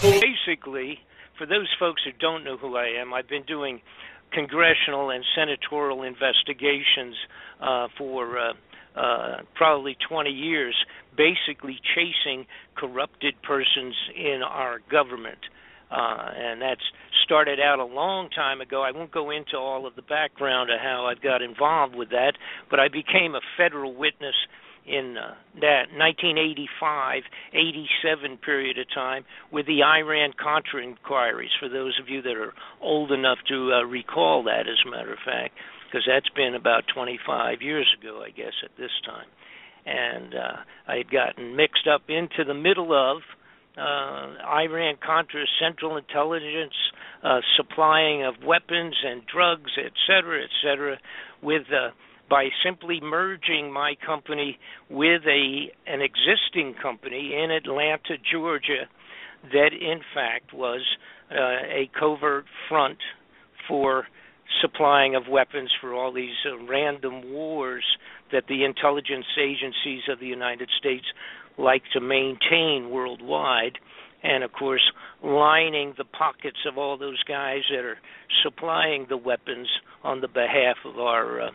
Basically, for those folks who don't know who I am, I've been doing congressional and senatorial investigations for probably 20 years, basically chasing corrupted persons in our government. And that's started out a long time ago. I won't go into all of the background of how I got involved with that, but I became a federal witness in that 1985-87 period of time with the Iran-Contra inquiries, for those of you that are old enough to recall that, as a matter of fact, because that's been about 25 years ago, I guess, at this time. And I had gotten mixed up into the middle of Iran-Contra Central Intelligence, supplying of weapons and drugs, et cetera, with by simply merging my company with an existing company in Atlanta, Georgia, that in fact was a covert front for supplying of weapons for all these random wars that the intelligence agencies of the United States like to maintain worldwide, and of course lining the pockets of all those guys that are supplying the weapons on the behalf of our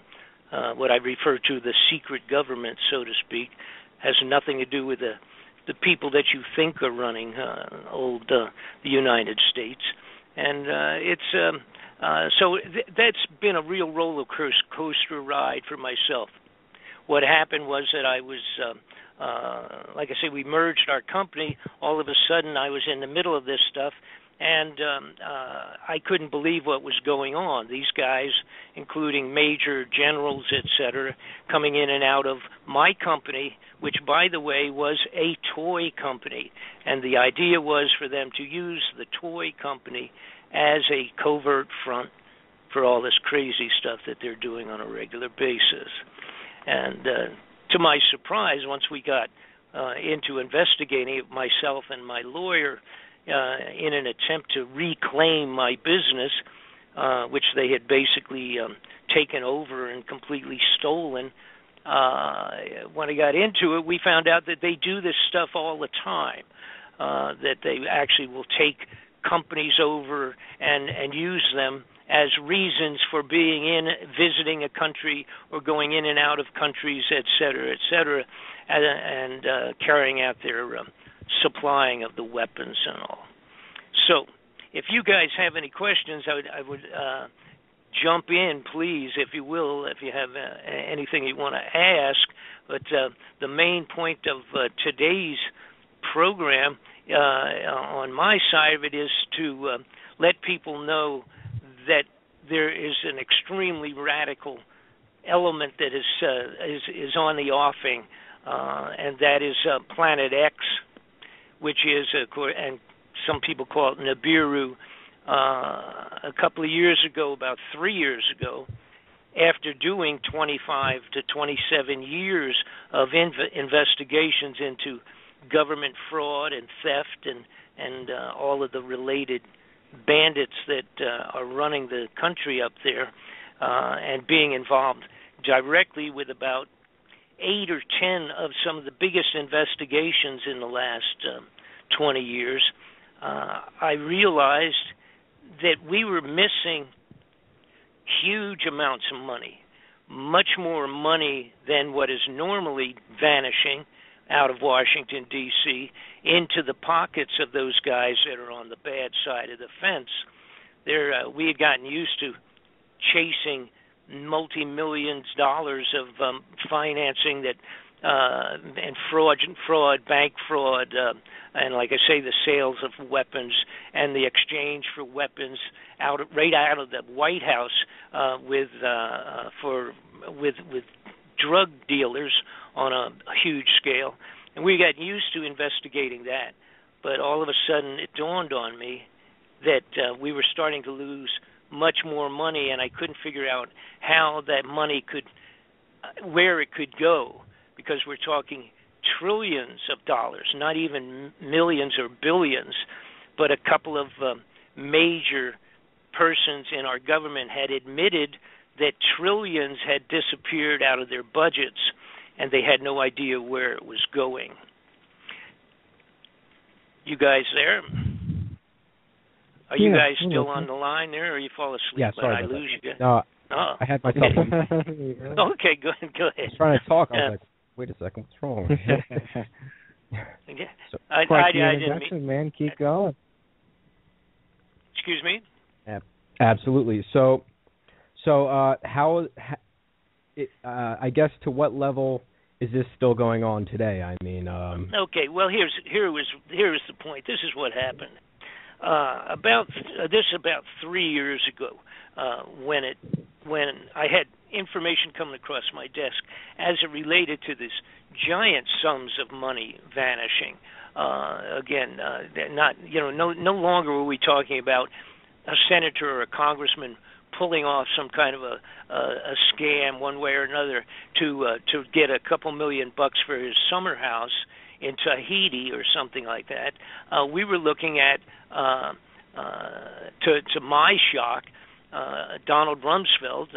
what I refer to the secret government, so to speak. Has nothing to do with the people that you think are running the United States. And that's been a real roller coaster ride for myself. What happened was that I was like I say, we merged our company. All of a sudden, I was in the middle of this stuff, and I couldn't believe what was going on. These guys, including major generals, et cetera, coming in and out of my company, which, by the way, was a toy company. And the idea was for them to use the toy company as a covert front for all this crazy stuff that they're doing on a regular basis. And to my surprise, once we got into investigating it, myself and my lawyer, in an attempt to reclaim my business, which they had basically taken over and completely stolen, when I got into it, we found out that they do this stuff all the time, that they actually will take companies over and use them as reasons for visiting a country or going in and out of countries, et cetera, and carrying out their supplying of the weapons and all. So if you guys have any questions, I would jump in, please, if you will, if you have anything you want to ask. But the main point of today's program on my side of it is to let people know that there is an extremely radical element that is on the offing, and that is Planet X, which is, and some people call it Nibiru. A couple of years ago, about 3 years ago, after doing 25 to 27 years of investigations into government fraud and theft and all of the related bandits that are running the country up there, and being involved directly with about 8 or 10 of some of the biggest investigations in the last 20 years, I realized that we were missing huge amounts of money, much more money than what is normally vanishing out of Washington, D.C., into the pockets of those guys that are on the bad side of the fence. We had gotten used to chasing multi-millions dollars of financing that and fraud, bank fraud, and like I say, the sales of weapons and the exchange for weapons right out of the White House with drug dealers on a huge scale. And we got used to investigating that. But all of a sudden it dawned on me that we were starting to lose much more money, and I couldn't figure out how that money where it could go, because we're talking trillions of dollars, not even millions or billions, but a couple of major persons in our government had admitted that trillions had disappeared out of their budgets and they had no idea where it was going. You guys there? Are you guys still on the line there, or you fall asleep? Yeah, sorry. I lose you. No, oh. I had myself. Okay, go ahead. I was trying to talk. I was like, wait a second, what's wrong? Yeah. So, I didn't mean... man. Keep going. Excuse me? Absolutely. So, I guess to what level is this still going on today? I mean, Okay. Well, here is the point. This is what happened. About 3 years ago, when I had information coming across my desk as it related to this giant sums of money vanishing. Again, not no longer were we talking about a senator or a congressman pulling off some kind of a scam one way or another to get a couple $1 million for his summer house in Tahiti or something like that. We were looking at, to my shock, Donald Rumsfeld,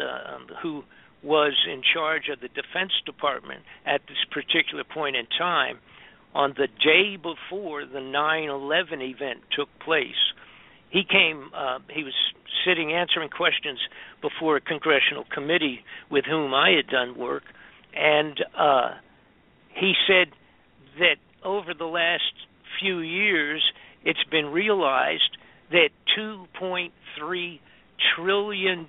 who was in charge of the Defense Department at this particular point in time, on the day before the 9/11 event took place. He came, he was sitting answering questions before a congressional committee with whom I had done work, and he said that over the last few years, it's been realized that $2.3 trillion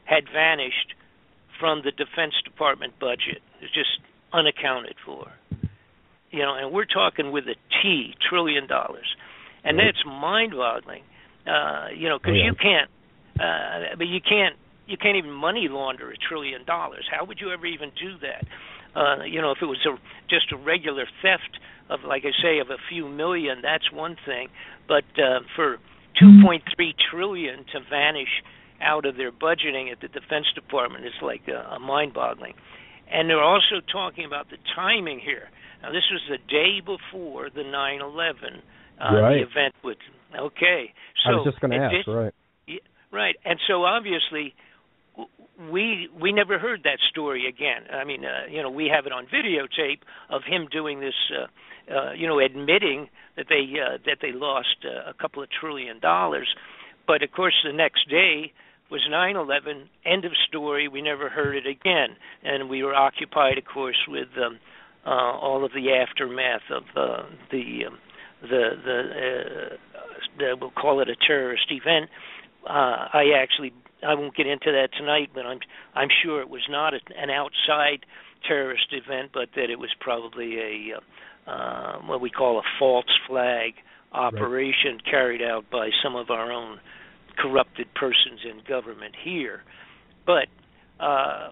had vanished from the Defense Department budget. It's just unaccounted for. And we're talking with a T, $1 trillion. And that's mind-boggling, because you can't, you can't even money launder $1 trillion. How would you ever even do that? If it was just a regular theft of, like I say, of a few million, that's one thing. But for $2.3 trillion to vanish out of their budgeting at the Defense Department is like a mind-boggling. And they're also talking about the timing here. Now, this was the day before the 9/11. Right. The event would. Okay. So I was just going to ask, right? Right. And so obviously, we never heard that story again. I mean, we have it on videotape of him doing this, admitting that they lost a couple of $1 trillion. But of course, the next day was 9/11. End of story. We never heard it again, and we were occupied, of course, with all of the aftermath of we'll call it a terrorist event. I won't get into that tonight, but I'm sure it was not an outside terrorist event, but that it was probably a what we call a false flag operation carried out by some of our own corrupted persons in government here. But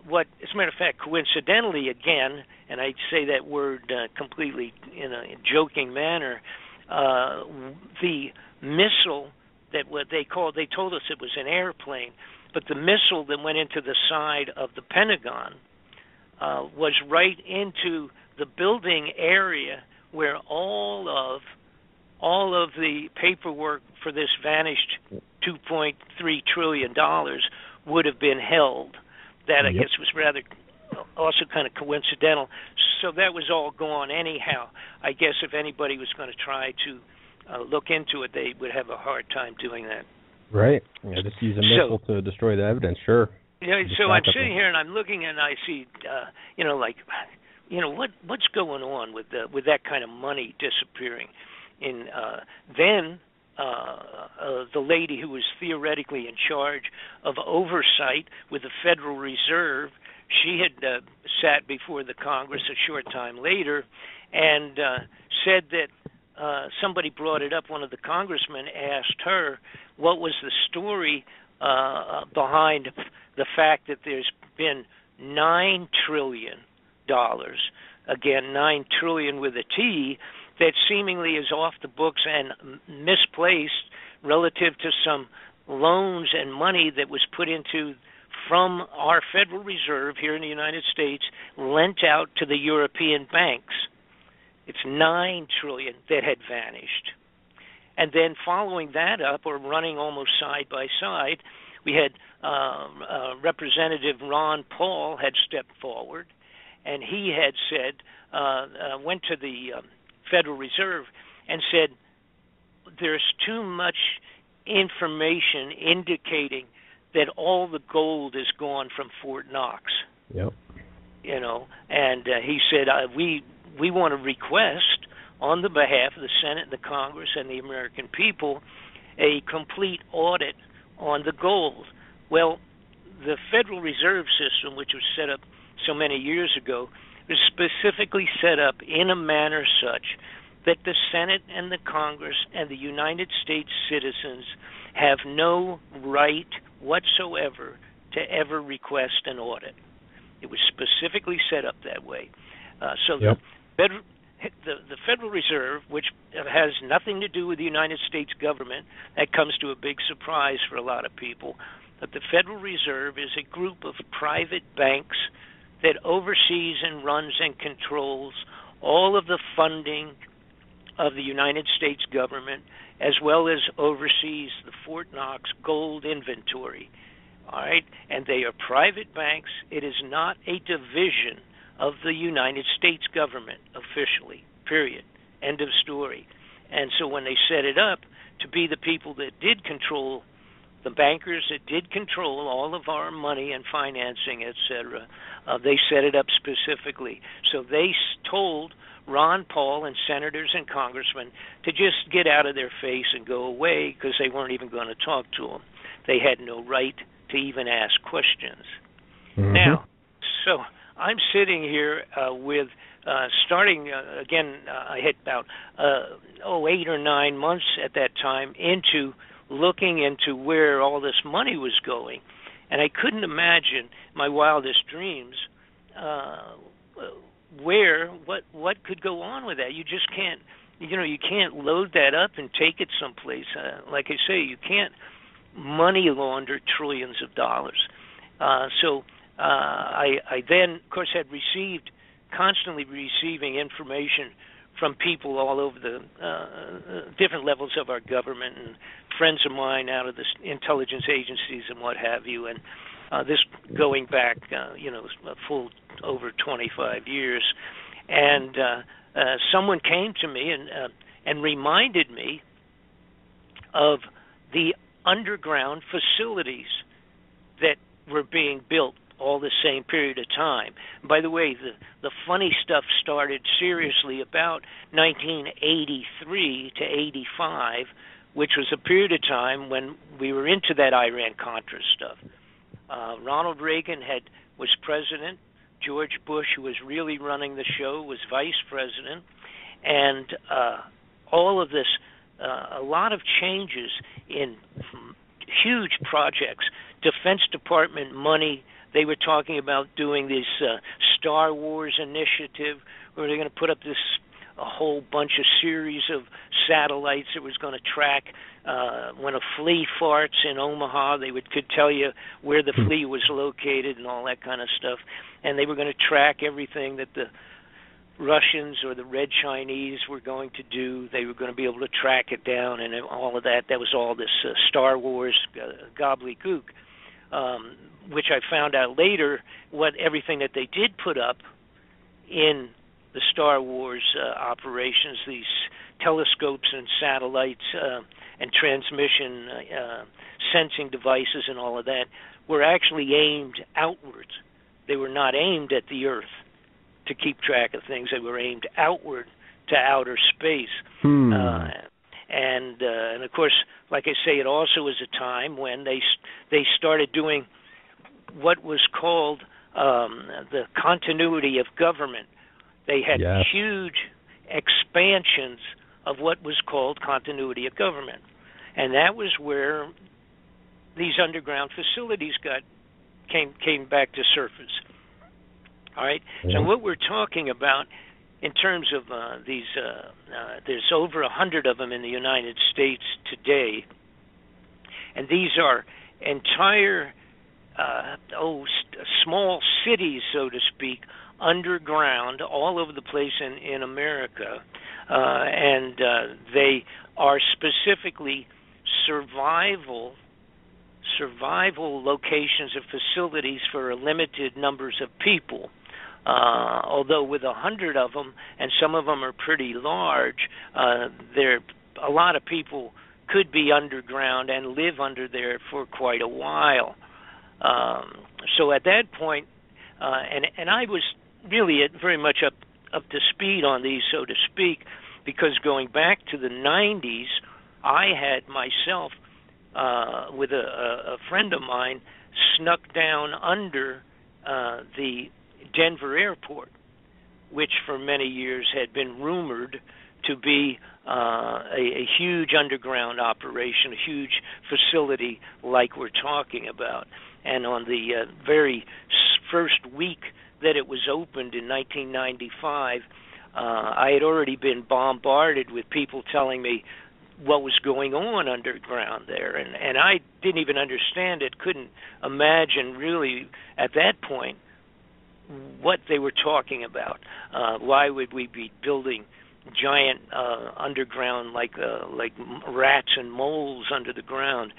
what, as a matter of fact, coincidentally again, and I say that word completely in a joking manner, the missile that they told us it was an airplane, but the missile that went into the side of the Pentagon was right into the building area where all of the paperwork for this vanished $2.3 trillion would have been held. That, I guess, was rather also kind of coincidental. So that was all gone anyhow. I guess if anybody was going to try to look into it, they would have a hard time doing that. Right. Yeah, just use a missile to destroy the evidence, sure. Yeah, so I'm sitting here and I'm looking and I see, what's going on with that kind of money disappearing? Then the lady who was theoretically in charge of oversight with the Federal Reserve, she had sat before the Congress a short time later and said that somebody brought it up. One of the congressmen asked her what was the story behind the fact that there's been $9 trillion, again, $9 trillion with a T, that seemingly is off the books and misplaced relative to some loans and money that was put into from our Federal Reserve here in the United States, lent out to the European banks. It's $9 trillion that had vanished. And then following that up, or running almost side by side, we had Representative Ron Paul had stepped forward, and he had said, went to the Federal Reserve and said, there's too much information indicating that all the gold is gone from Fort Knox. Yep. You know, and he said, we want to request on the behalf of the Senate, the Congress, and the American people a complete audit on the gold. Well, the Federal Reserve System, which was set up so many years ago, was specifically set up in a manner such that the Senate and the Congress and the United States citizens have no right whatsoever to ever request an audit. It was specifically set up that way. Yep. The Federal Reserve, which has nothing to do with the United States government, that comes to a big surprise for a lot of people, but the Federal Reserve is a group of private banks that oversees and runs and controls all of the funding of the United States government, as well as oversees the Fort Knox gold inventory. All right? And they are private banks. It is not a division of the United States government officially, period. End of story. And so when they set it up to be the people that did control, the bankers that did control all of our money and financing, et cetera, they set it up specifically. So they told Ron Paul and senators and congressmen to just get out of their face and go away because they weren't even going to talk to them. They had no right to even ask questions. Mm-hmm. Now, so I'm sitting here with starting again. I had about 8 or 9 months at that time into looking into where all this money was going, and I couldn't imagine my wildest dreams what could go on with that. You just can't, you can't load that up and take it someplace. Like I say, you can't money launder trillions of dollars. So I then, of course, had constantly receiving information from people all over the different levels of our government and friends of mine out of the intelligence agencies and what have you. And this going back, a full over 25 years. And someone came to me and reminded me of the underground facilities that were being built all the same period of time. By the way, the funny stuff started seriously about 1983 to 85, which was a period of time when we were into that Iran-Contra stuff. Ronald Reagan was president. George Bush, who was really running the show, was vice president. And all of this, a lot of changes in huge projects, Defense Department money. They were talking about doing this Star Wars initiative where they're going to put up a whole bunch of series of satellites that was going to track when a flea farts in Omaha, could tell you where the flea was located and all that kind of stuff. And they were going to track everything that the Russians or the Red Chinese were going to do. They were going to be able to track it down and all of that. That was all this Star Wars gobbledygook, which I found out later everything that they did put up in the Star Wars operations, these telescopes and satellites and transmission sensing devices and all of that, were actually aimed outwards. They were not aimed at the Earth to keep track of things. They were aimed outward to outer space. And of course, like I say, it also was a time when they started doing what was called the continuity of government. They had huge expansions of what was called continuity of government. And that was where these underground facilities came back to surface. All right? Yeah. So what we're talking about in terms of there's over 100 of them in the United States today. And these are entire small cities, so to speak, underground all over the place in America. And they are specifically survival locations or facilities for limited numbers of people. Although with 100 of them, and some of them are pretty large, a lot of people could be underground and live under there for quite a while. So at that point, and I was really very much up to speed on these, so to speak, because going back to the 90s, I had myself, with a friend of mine, snuck down under the Denver airport, which for many years had been rumored to be a huge underground operation, a huge facility like we're talking about. And on the very first week that it was opened in 1995, I had already been bombarded with people telling me what was going on underground there. And I didn't even understand it, couldn't imagine really at that point what they were talking about. Why would we be building giant underground like rats and moles under the ground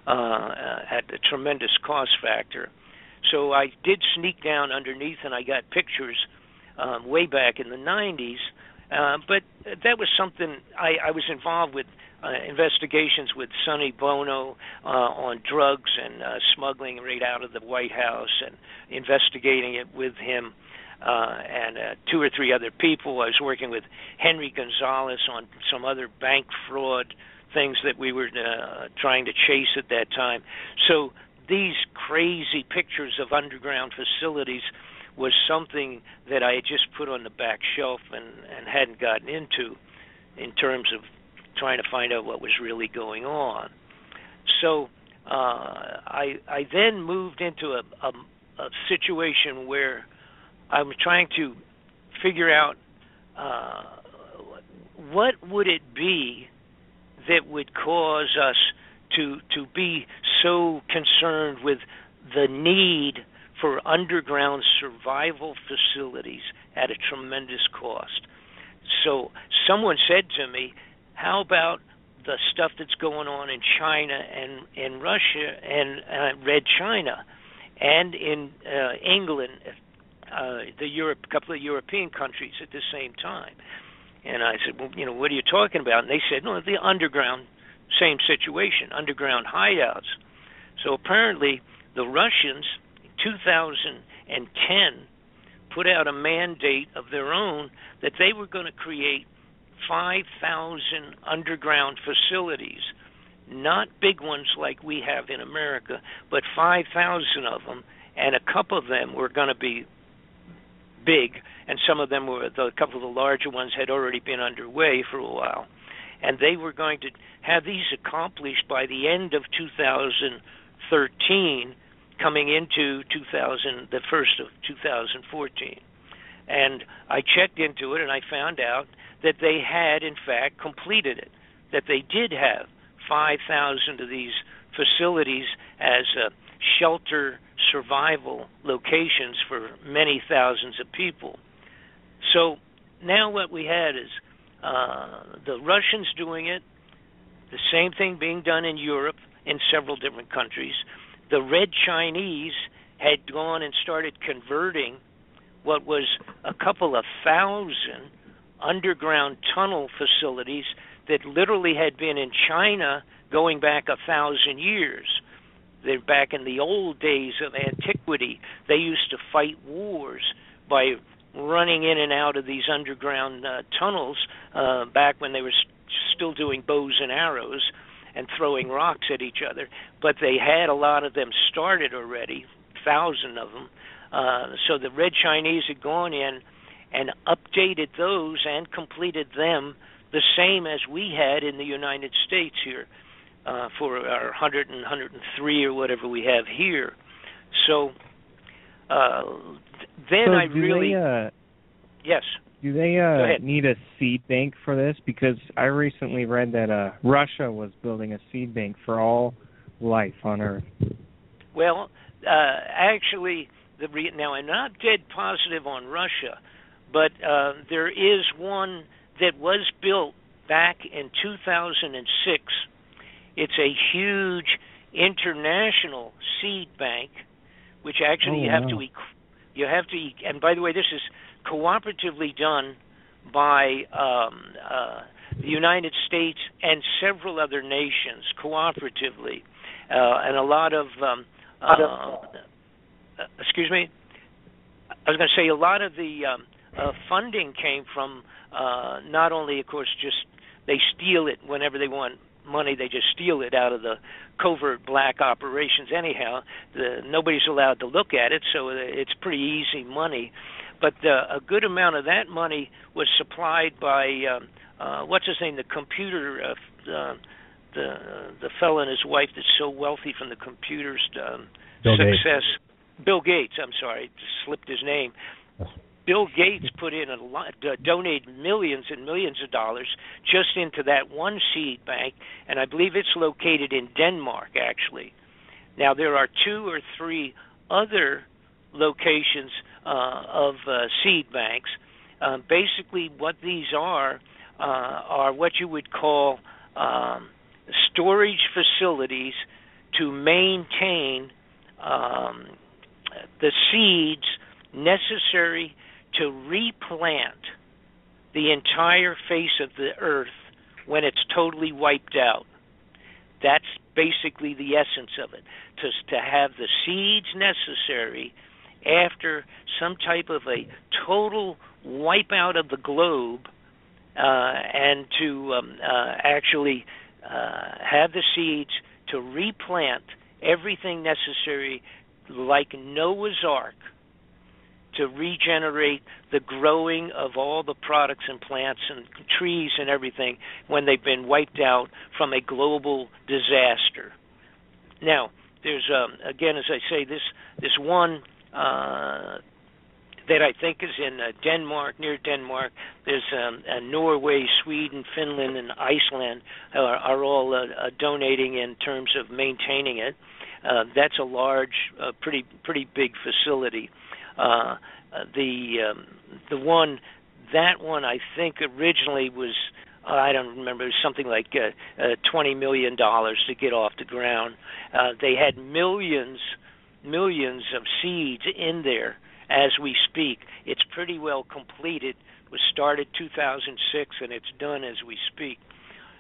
at a tremendous cost factor? So I did sneak down underneath, and I got pictures way back in the 90s. But that was something I was involved with. Investigations with Sonny Bono on drugs and smuggling right out of the White House, and investigating it with him and two or three other people. I was working with Henry Gonzalez on some other bank fraud things that we were trying to chase at that time. So these crazy pictures of underground facilities was something that I had just put on the back shelf and hadn't gotten into in terms of trying to find out what was really going on. So I then moved into a situation where I'm trying to figure out what would it be that would cause us to be so concerned with the need for underground survival facilities at a tremendous cost. So someone said to me, how about the stuff that's going on in China and in Russia and Red China and in England, a couple of European countries at the same time? And I said, well, what are you talking about? And they said, no, the underground, same situation, underground hideouts. So apparently the Russians, in 2010, put out a mandate of their own that they were going to create 5,000 underground facilities, not big ones like we have in America, but 5,000 of them, and a couple of them were going to be big, and some of them were, a couple of the larger ones had already been underway for a while. And they were going to have these accomplished by the end of 2013, coming into the first of 2014. And I checked into it, and I found out that they had, in fact, completed it, that they did have 5,000 of these facilities as shelter survival locations for many thousands of people. So now what we had is the Russians doing it, the same thing being done in Europe in several different countries. The Red Chinese had gone and started converting what was a couple of thousand underground tunnel facilities that literally had been in China going back 1,000 years. They're back in the old days of antiquity. They used to fight wars by running in and out of these underground tunnels back when they were still doing bows and arrows and throwing rocks at each other. But they had a lot of them started already, 1,000 of them. So the Red Chinese had gone in and updated those and completed them the same as we had in the United States here for our 100 and 103 or whatever we have here. So then I really... yes. Do they need a seed bank for this? Because I recently read that Russia was building a seed bank for all life on Earth. Well, actually, now I'm not dead positive on Russia, but there is one that was built back in 2006. It's a huge international seed bank, which actually you have to You have to, and by the way, this is cooperatively done by the United States and several other nations cooperatively, and a lot of excuse me. I was going to say a lot of the funding came from not only, of course, just they steal it whenever they want money. They just steal it out of the covert black operations. Anyhow, nobody's allowed to look at it, so it's pretty easy money. But a good amount of that money was supplied by what's his name, the computer, the fellow and his wife that's so wealthy from the computer's success. Bill Gates. I'm sorry, just slipped his name. Bill Gates put in a lot, donated millions and millions of dollars just into that one seed bank, and I believe it's located in Denmark, actually. Now, there are 2 or 3 other locations of seed banks. Basically, what these are what you would call storage facilities to maintain the seeds necessary to replant the entire face of the earth when it's totally wiped out. That's basically the essence of it, to have the seeds necessary after some type of a total wipeout of the globe, and to actually have the seeds to replant everything necessary, like Noah's Ark, to regenerate the growing of all the products and plants and trees and everything when they've been wiped out from a global disaster. Now, there's, again, as I say, this one that I think is in Denmark, near Denmark. There's Norway, Sweden, Finland, and Iceland are all donating in terms of maintaining it. That's a large, pretty big facility. The one I think originally was, I don't remember, it was something like $20 million to get off the ground. They had millions of seeds in there as we speak. It's pretty well completed. It was started 2006 and it's done as we speak.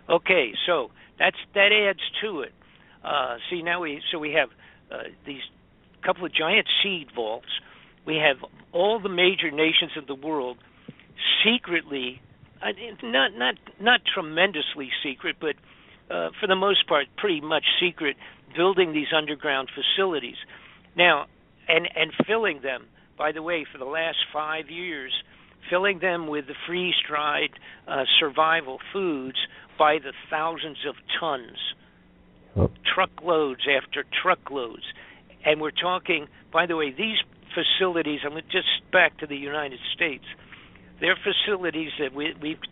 Okay, so that adds to it. See, now we have these couple of giant seed vaults. We have all the major nations of the world secretly, not tremendously secret, but for the most part pretty much secret, building these underground facilities. Now, and filling them, by the way, for the last 5 years, filling them with the freeze-dried survival foods by the thousands of tons, truckloads after truckloads. And we're talking, by the way, these facilities, I'm just back to the United States, their facilities that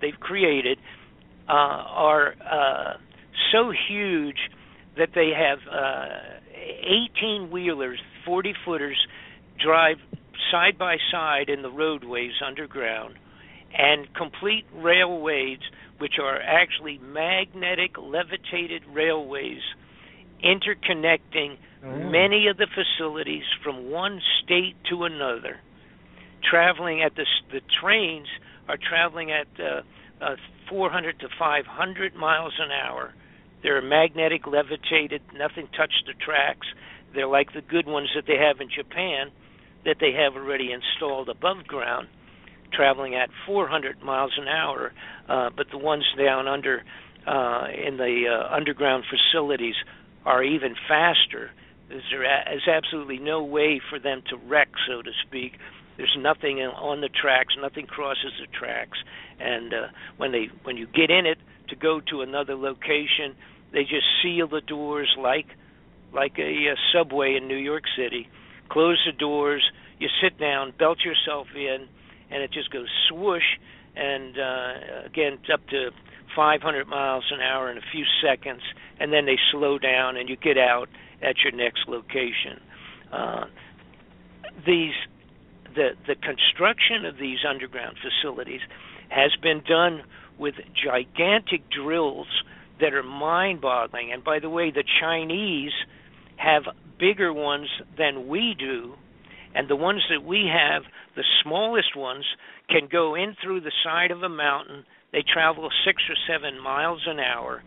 they've created are so huge that they have 18-wheelers, 40-footers, drive side by side in the roadways underground, and complete railways, which are actually magnetic levitated railways interconnecting many of the facilities from one state to another, traveling at the trains are traveling at 400 to 500 miles an hour. They're magnetic levitated, nothing touched the tracks. They're like the good ones that they have in Japan that they have already installed above ground, traveling at 400 miles an hour, but the ones down under in the underground facilities are even faster. There is absolutely no way for them to wreck, so to speak. There's nothing on the tracks, nothing crosses the tracks, and when you get in it to go to another location, they just seal the doors like a subway in New York City. Close the doors, you sit down, belt yourself in, and it just goes swoosh, and again, it's up to 500 miles an hour in a few seconds, and then they slow down, and you get out at your next location. The construction of these underground facilities has been done with gigantic drills that are mind-boggling. And by the way, the Chinese have bigger ones than we do, And the ones that we have, the smallest ones, can go in through the side of a mountain. They travel 6 or 7 miles an hour,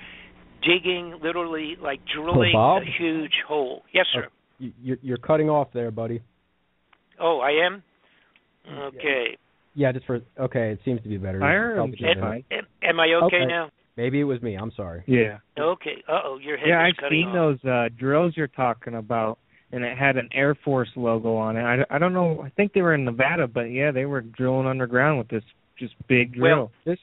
digging, literally like drilling a huge hole. Yes, sir. You're cutting off there, buddy. Oh, I am? Okay. Yeah, okay, it seems to be better. I heard him just fine. Am I okay now? Maybe it was me. I'm sorry. Yeah. Okay. Uh-oh, your head is cutting off. Yeah, I've seen those drills you're talking about, and it had an Air Force logo on it. I don't know. I think they were in Nevada, but, yeah, they were drilling underground with this just big drill. This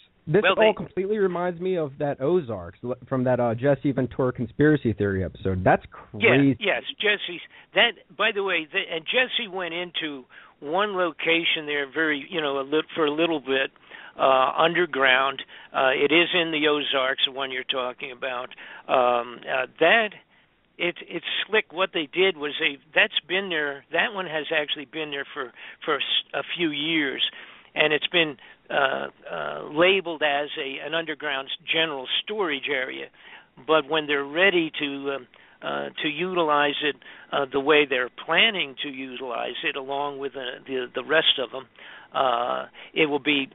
completely reminds me of that Ozarks from that Jesse Ventura conspiracy theory episode. That's crazy. Yes, Jesse's. That, by the way, and Jesse went into one location there, for a little bit underground. It is in the Ozarks, the one you're talking about. It's slick. What they did was that's been there. That one has actually been there for a few years, and it's been labeled as an underground general storage area. But when they're ready to utilize it the way they're planning to utilize it, along with the rest of them, it will be,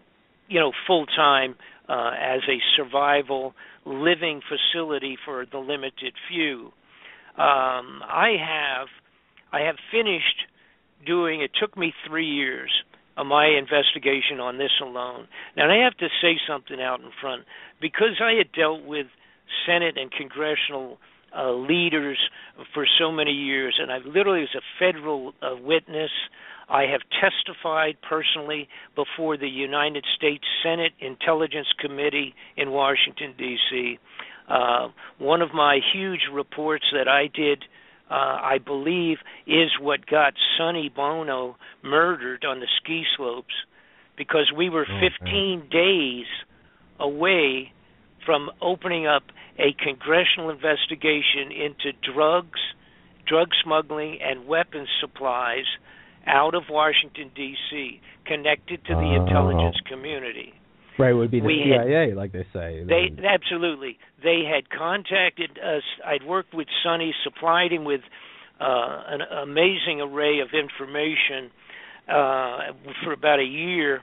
full time as a survival living facility for the limited few. I have finished doing. It took me 3 years of my investigation on this alone. Now, I have to say something out in front, because I had dealt with Senate and congressional leaders for so many years, and I literally was a federal witness. I have testified personally before the United States Senate Intelligence Committee in Washington, D.C. One of my huge reports that I did, I believe, is what got Sonny Bono murdered on the ski slopes, because we were 15 days away from opening up a congressional investigation into drugs, drug smuggling, and weapons supplies out of Washington, D.C., connected to the intelligence community. Right, it would be the CIA, like they say. Absolutely. They had contacted us. I'd worked with Sonny, supplied him with an amazing array of information for about a year.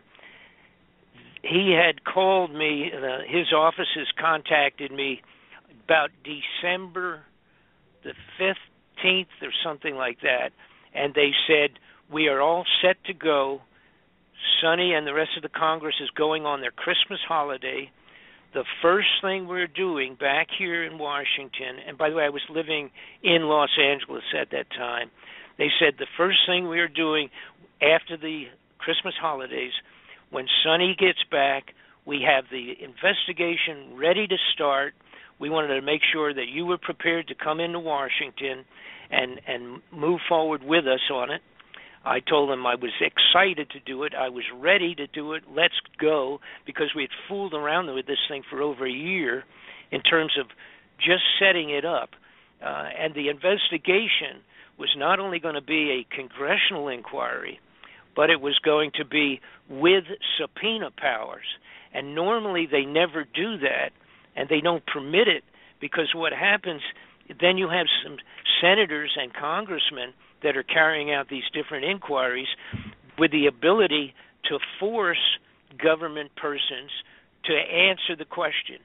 He had called me, his offices contacted me about December the 15th or something like that, and they said, we are all set to go. Sonny and the rest of the Congress is going on their Christmas holiday. The first thing we're doing back here in Washington, and by the way, I was living in Los Angeles at that time, they said the first thing we are doing after the Christmas holidays, when Sonny gets back, we have the investigation ready to start. We wanted to make sure that you were prepared to come into Washington and move forward with us on it. I told them I was excited to do it. I was ready to do it. Let's go, because we had fooled around with this thing for over a year in terms of just setting it up. And the investigation was not only going to be a congressional inquiry, but it was going to be with subpoena powers. And normally they never do that, and they don't permit it, because what happens, then you have some senators and congressmen that are carrying out these different inquiries with the ability to force government persons to answer the question,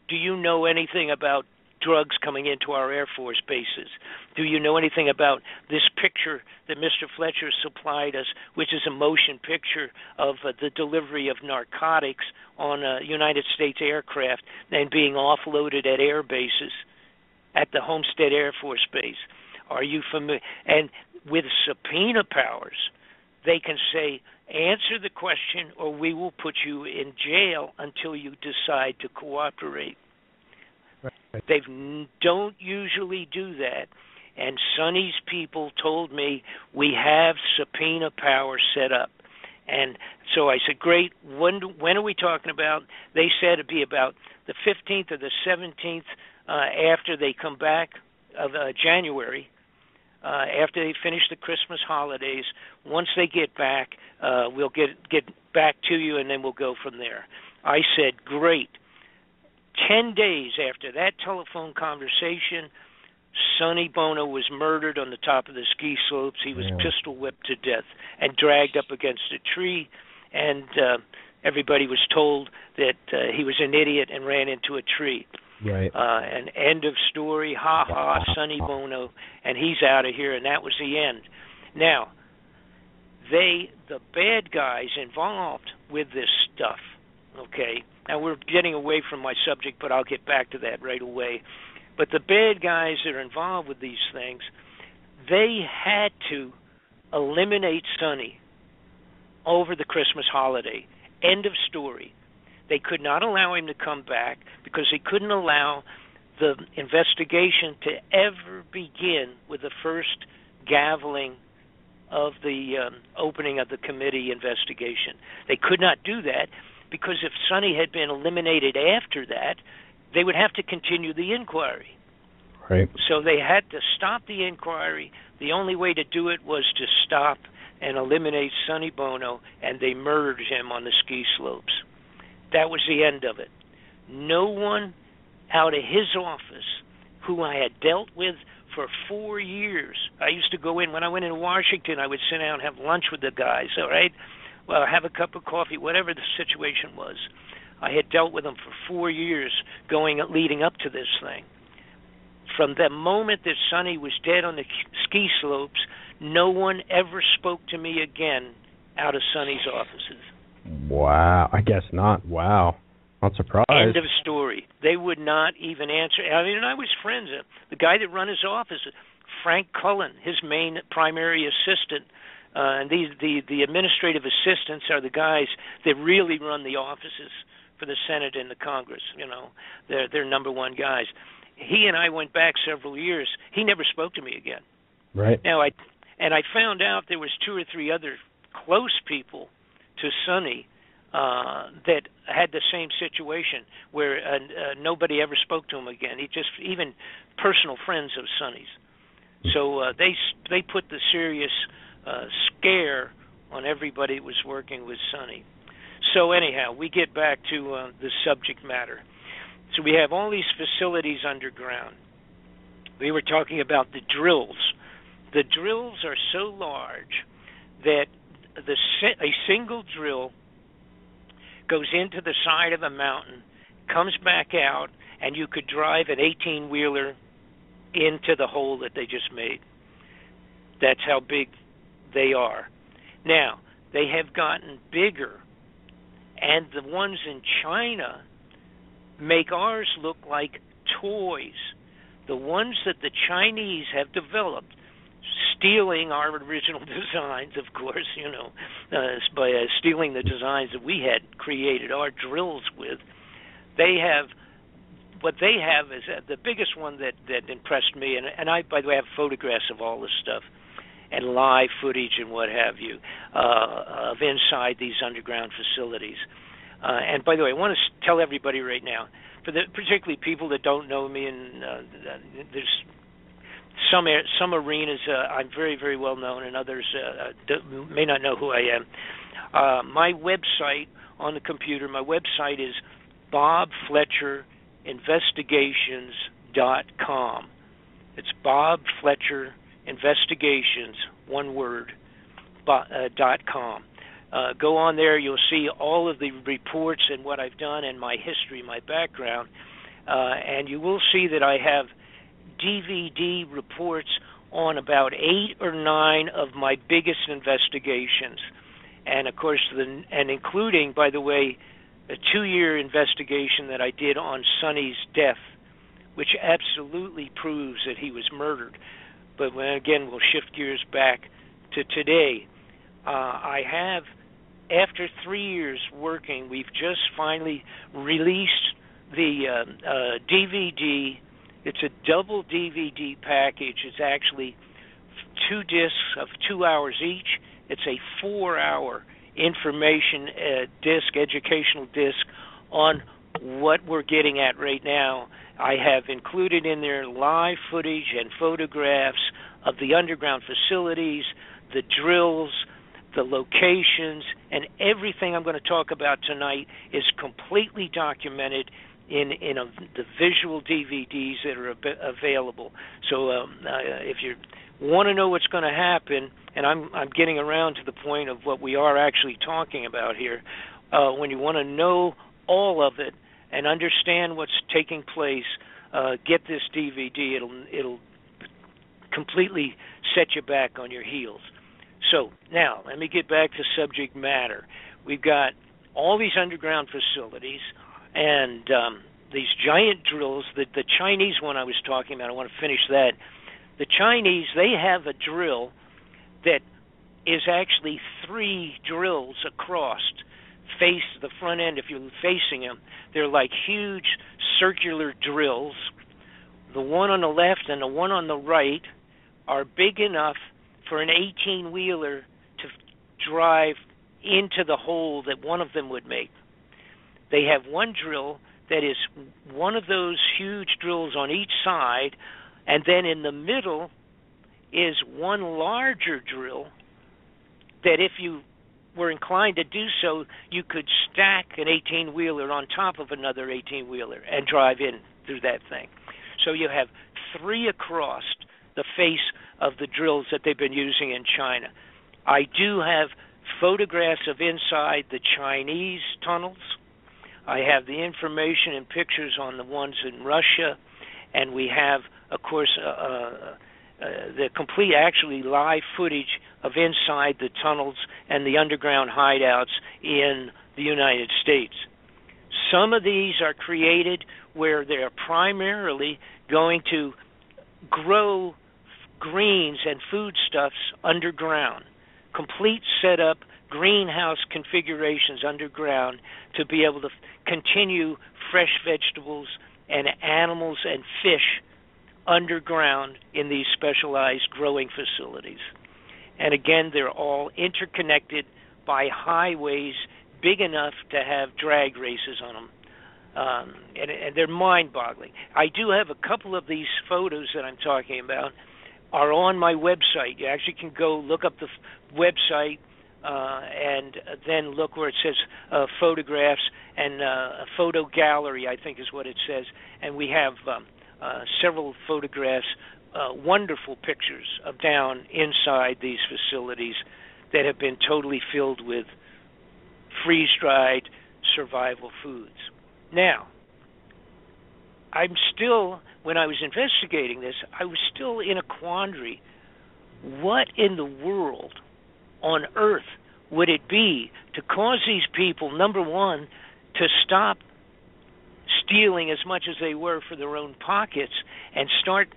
do you know anything about drugs coming into our Air Force bases? Do you know anything about this picture that Mr. Fletcher supplied us, which is a motion picture of the delivery of narcotics on a United States aircraft and being offloaded at air bases at the Homestead Air Force Base? Are you familiar? And with subpoena powers, they can say, answer the question or we will put you in jail until you decide to cooperate. Right. They don't usually do that. And Sonny's people told me we have subpoena power set up. And so I said, great, when are we talking about? They said it'd be about the 15th or the 17th after they come back of January, after they finish the Christmas holidays. Once they get back, we'll get back to you, and then we'll go from there. I said, great. 10 days after that telephone conversation, Sonny Bono was murdered on the top of the ski slopes. He was Yeah. pistol whipped to death and dragged up against a tree, and everybody was told that he was an idiot and ran into a tree. Right. An end of story. Ha ha, Sonny Bono, and he's out of here, and that was the end. Now, the bad guys involved with this stuff, okay? Now, we're getting away from my subject, but I'll get back to that right away. But the bad guys that are involved with these things, they had to eliminate Sonny over the Christmas holiday. End of story. They could not allow him to come back because they couldn't allow the investigation to ever begin with the first gaveling of the opening of the committee investigation. They could not do that because if Sonny had been eliminated after that, they would have to continue the inquiry. Right. So they had to stop the inquiry. The only way to do it was to stop and eliminate Sonny Bono, and they murdered him on the ski slopes. That was the end of it. No one out of his office who I had dealt with for 4 years. I used to go in, when I went into Washington, I would sit down and have lunch with the guys, all right? Well, have a cup of coffee, whatever the situation was. I had dealt with them for 4 years leading up to this thing. From the moment that Sonny was dead on the ski slopes, no one ever spoke to me again out of Sonny's offices. Wow. I guess not. Wow. Not surprised. End of story. They would not even answer. I mean, I was friends. The guy that run his office, Frank Cullen, his main primary assistant, and the administrative assistants are the guys that really run the offices for the Senate and the Congress. You know, they're number one guys. He and I went back several years. He never spoke to me again. Right. Now, I found out there was 2 or 3 other close people to Sonny that had the same situation where nobody ever spoke to him again. Even personal friends of Sonny's. So they put the serious scare on everybody that was working with Sonny. So anyhow, we get back to the subject matter. So we have all these facilities underground. We were talking about the drills. The drills are so large that a single drill goes into the side of a mountain, comes back out, and you could drive an 18-wheeler into the hole that they just made. That's how big they are. Now, they have gotten bigger, and the ones in China make ours look like toys. The ones that the Chinese have developed, stealing our original designs, of course, by stealing the designs that we had created our drills with. What they have is the biggest one that impressed me, and I, by the way, have photographs of all this stuff and live footage and what have you of inside these underground facilities. And by the way, I want to tell everybody right now, particularly people that don't know me, and there's some arenas I'm very, very well known, and others may not know who I am. My website on the computer, my website is bobfletcherinvestigations.com. It's Bob Fletcher Investigations, one word, .com. Go on there, you'll see all of the reports and what I've done and my history, my background, and you will see that I have DVD reports on about 8 or 9 of my biggest investigations, and of course, and including, by the way, a 2-year investigation that I did on Sonny's death, which absolutely proves that he was murdered. But again, we'll shift gears back to today. I have, after 3 years working, we've just finally released the DVD. It's a double DVD package. It's actually 2 discs of 2 hours each. It's a 4-hour information disc, educational disc on what we're getting at right now. I have included in there live footage and photographs of the underground facilities, the drills, the locations, and everything I'm going to talk about tonight is completely documented the visual DVDs that are available. So if you want to know what's going to happen, and I'm getting around to the point of what we are actually talking about here, when you want to know all of it and understand what's taking place, get this DVD. It'll completely set you back on your heels. So now let me get back to subject matter. We've got all these underground facilities and these giant drills. The Chinese one I was talking about, I want to finish that. The Chinese, they have a drill that is actually 3 drills across, face the front end. If you're facing them, they're like huge circular drills. The one on the left and the one on the right are big enough for an 18-wheeler to drive into the hole that one of them would make. They have one drill that is one of those huge drills on each side, and then in the middle is one larger drill that if you were inclined to do so, you could stack an 18-wheeler on top of another 18-wheeler and drive in through that thing. So you have 3 across the face of the drills that they've been using in China. I do have photographs of inside the Chinese tunnels. I have the information and pictures on the ones in Russia, and we have, of course, the complete, actually live footage of inside the tunnels and the underground hideouts in the United States. Some of these are created where they're primarily going to grow greens and foodstuffs underground, complete setup, greenhouse configurations underground to be able to continue fresh vegetables and animals and fish underground in these specialized growing facilities. And again, they're all interconnected by highways big enough to have drag races on them. And they're mind-boggling. I do have a couple of these photos that I'm talking about are on my website. You actually can go look up the website and then look where it says photographs and a photo gallery, I think is what it says. And we have several photographs, wonderful pictures of down inside these facilities that have been totally filled with freeze-dried survival foods. Now, I'm still, when I was investigating this, I was still in a quandary. What in the world on earth would it be to cause these people, number one, to stop stealing as much as they were for their own pockets and start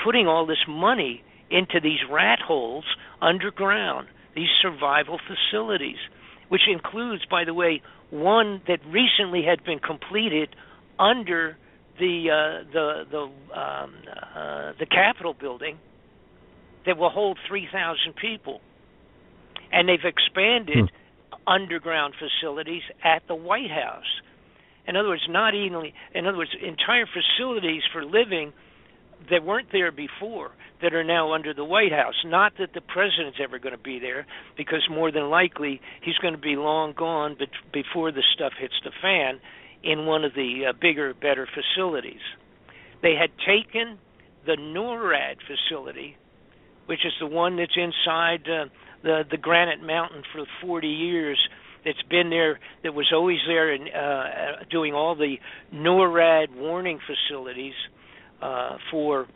putting all this money into these rat holes underground, these survival facilities, which includes, by the way, one that recently had been completed under the Capitol building that will hold 3,000 people, and they've expanded underground facilities at the White House. In other words, entire facilities for living that weren't there before that are now under the White House. Not that the president's ever going to be there, because more than likely he's going to be long gone before the stuff hits the fan in one of the bigger, better facilities. They had taken the NORAD facility, which is the one that's inside the Granite Mountain for 40 years, that's been there, that was always there and doing all the NORAD warning facilities for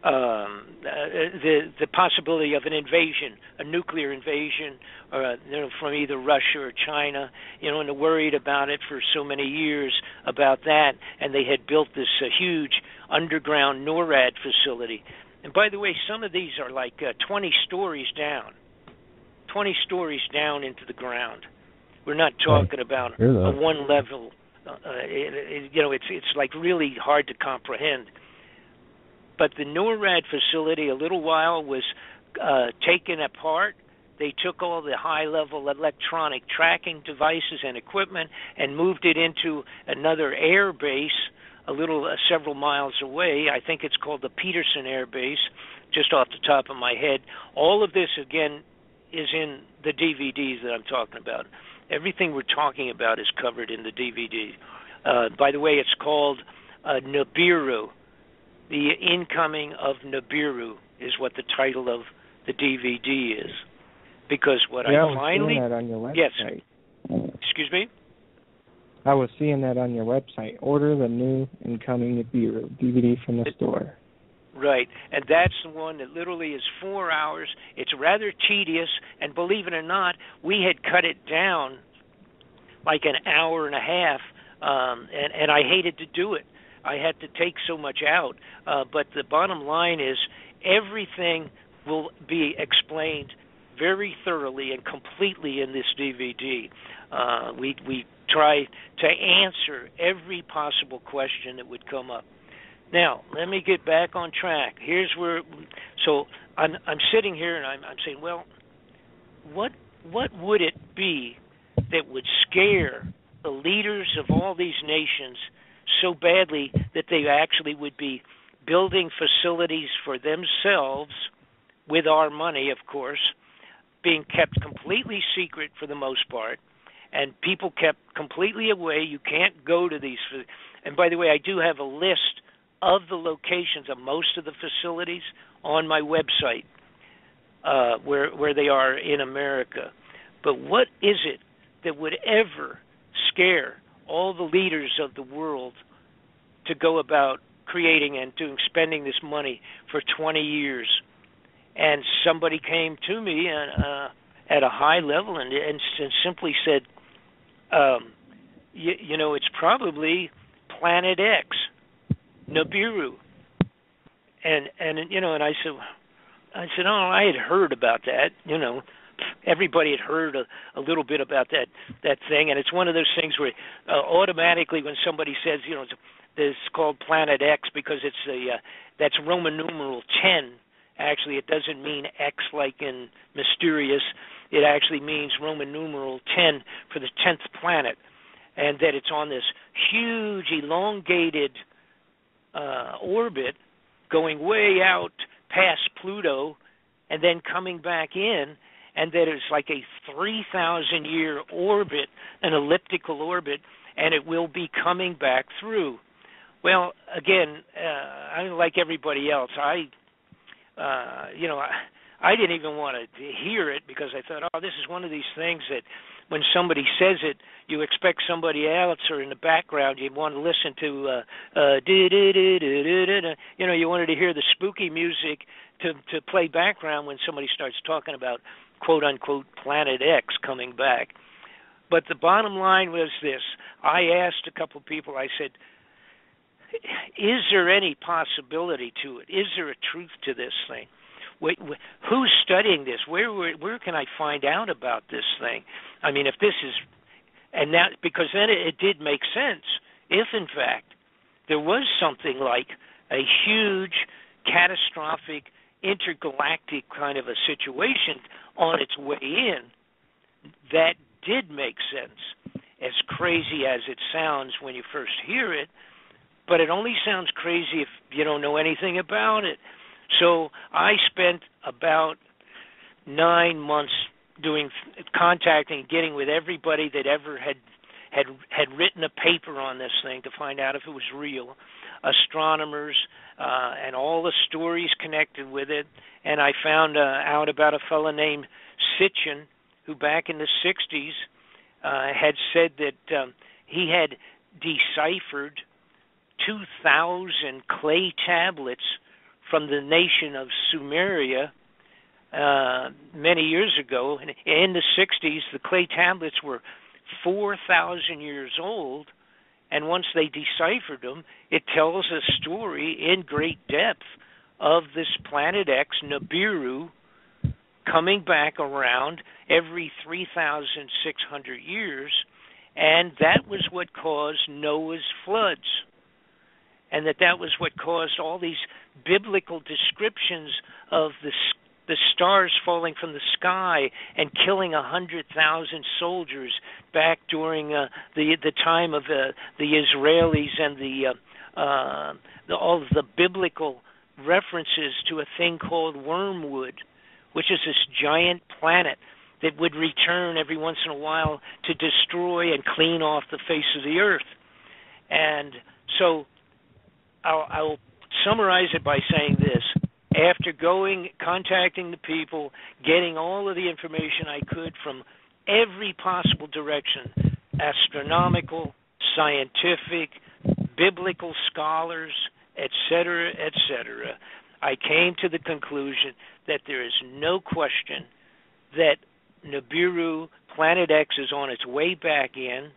the possibility of an invasion, a nuclear invasion, from either Russia or China, and they're worried about it for so many years about that, and they had built this huge underground NORAD facility. And by the way, some of these are like 20 stories down into the ground. We're not talking about a one level. It's like really hard to comprehend. But the NORAD facility, a little while, was taken apart. They took all the high-level electronic tracking devices and equipment and moved it into another air base several miles away. I think it's called the Peterson Air Base, just off the top of my head. All of this, again, is in the DVDs that I'm talking about. Everything we're talking about is covered in the DVD. By the way, it's called Nibiru. The Incoming of Nibiru is what the title of the DVD is. Because what I finally... seeing that on your website. Yes. Excuse me? I was seeing that on your website. Order the new Incoming Nibiru DVD from the store. Right, and that's the one that literally is 4 hours. It's rather tedious, and believe it or not, we had cut it down like an hour and a half, and I hated to do it. I had to take so much out, but the bottom line is everything will be explained very thoroughly and completely in this DVD. We try to answer every possible question that would come up. Now, let me get back on track. Here's where, so I'm sitting here and I'm saying, well, what would it be that would scare the leaders of all these nations so badly that they actually would be building facilities for themselves with our money, of course, being kept completely secret for the most part, and people kept completely away. You can't go to these. And by the way, I do have a list of the locations of most of the facilities on my website where they are in America. But what is it that would ever scare all the leaders of the world to go about creating and spending this money for 20 years? And somebody came to me at a high level and simply said, you know, it's probably Planet X, Nibiru. And you know, and I said, oh, I had heard about that. You know, everybody had heard a little bit about that thing, and it's one of those things where automatically when somebody says, you know, it's called Planet X because that's Roman numeral 10. Actually, it doesn't mean X like in mysterious. It actually means Roman numeral 10 for the 10th planet, and that it's on this huge, elongated orbit going way out past Pluto and then coming back in, and that it's like a 3,000-year orbit, an elliptical orbit, and it will be coming back through. Well, again, I like everybody else. I didn't even want to hear it because I thought, oh, this is one of these things that when somebody says it, you expect somebody else, or in the background you want to listen to, you know, you wanted to hear the spooky music to play background when somebody starts talking about quote-unquote Planet X coming back. But the bottom line was this. I asked a couple people, I said, is there any possibility to it? Is there a truth to this thing? Who's studying this? Where can I find out about this thing? I mean, if this is, and that, because then it did make sense. If in fact there was something like a huge, catastrophic, intergalactic kind of a situation on its way in, that did make sense. As crazy as it sounds when you first hear it, but it only sounds crazy if you don't know anything about it. So I spent about 9 months contacting, getting with everybody that ever had written a paper on this thing to find out if it was real, astronomers, and all the stories connected with it. And I found out about a fellow named Sitchin, who back in the 60s had said that he had deciphered 2,000 clay tablets from the nation of Sumeria many years ago. And in the 60s, the clay tablets were 4,000 years old, and once they deciphered them, it tells a story in great depth of this Planet X, Nibiru, coming back around every 3,600 years, and that was what caused Noah's floods. And that was what caused all these biblical descriptions of the stars falling from the sky and killing 100,000 soldiers back during the time of the Israelis, and all of the biblical references to a thing called wormwood, which is this giant planet that would return every once in a while to destroy and clean off the face of the earth. And so I'll summarize it by saying this. After contacting the people, getting all of the information I could from every possible direction, astronomical, scientific, biblical scholars, etc., I came to the conclusion that there is no question that Nibiru, Planet X, is on its way back in,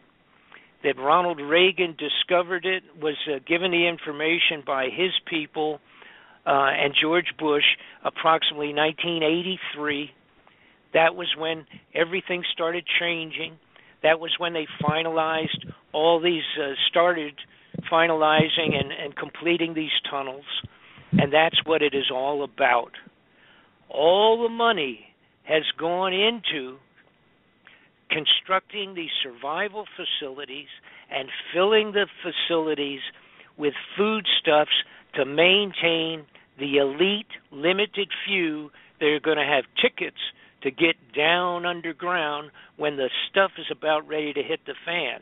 that Ronald Reagan discovered it, was given the information by his people, and George Bush, approximately 1983. That was when everything started changing. That was when they finalized all these, started finalizing and completing these tunnels. And that's what it is all about. All the money has gone into constructing these survival facilities and filling the facilities with foodstuffs to maintain the elite, limited few that are going to have tickets to get down underground when the stuff is about ready to hit the fan.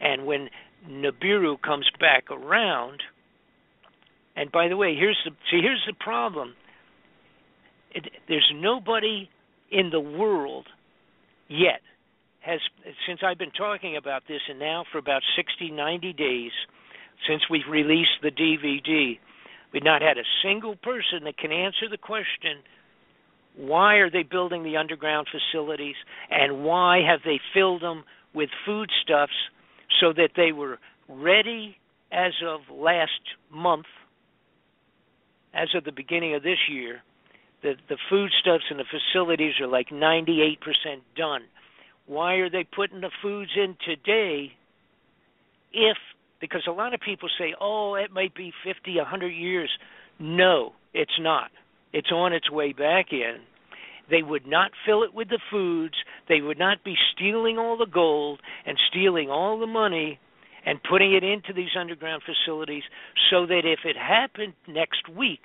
And when Nibiru comes back around, and by the way, here's the problem. There's nobody in the world yet since I've been talking about this, and now for about 60, 90 days since we've released the DVD, we've not had a single person that can answer the question, why are they building the underground facilities, and why have they filled them with foodstuffs so that they were ready as of last month, as of the beginning of this year. The foodstuffs and the facilities are like 98% done. Why are they putting the foods in today because a lot of people say, oh, it might be 50, 100 years. No, it's not. It's on its way back in. They would not fill it with the foods. They would not be stealing all the gold and stealing all the money and putting it into these underground facilities so that if it happened next week,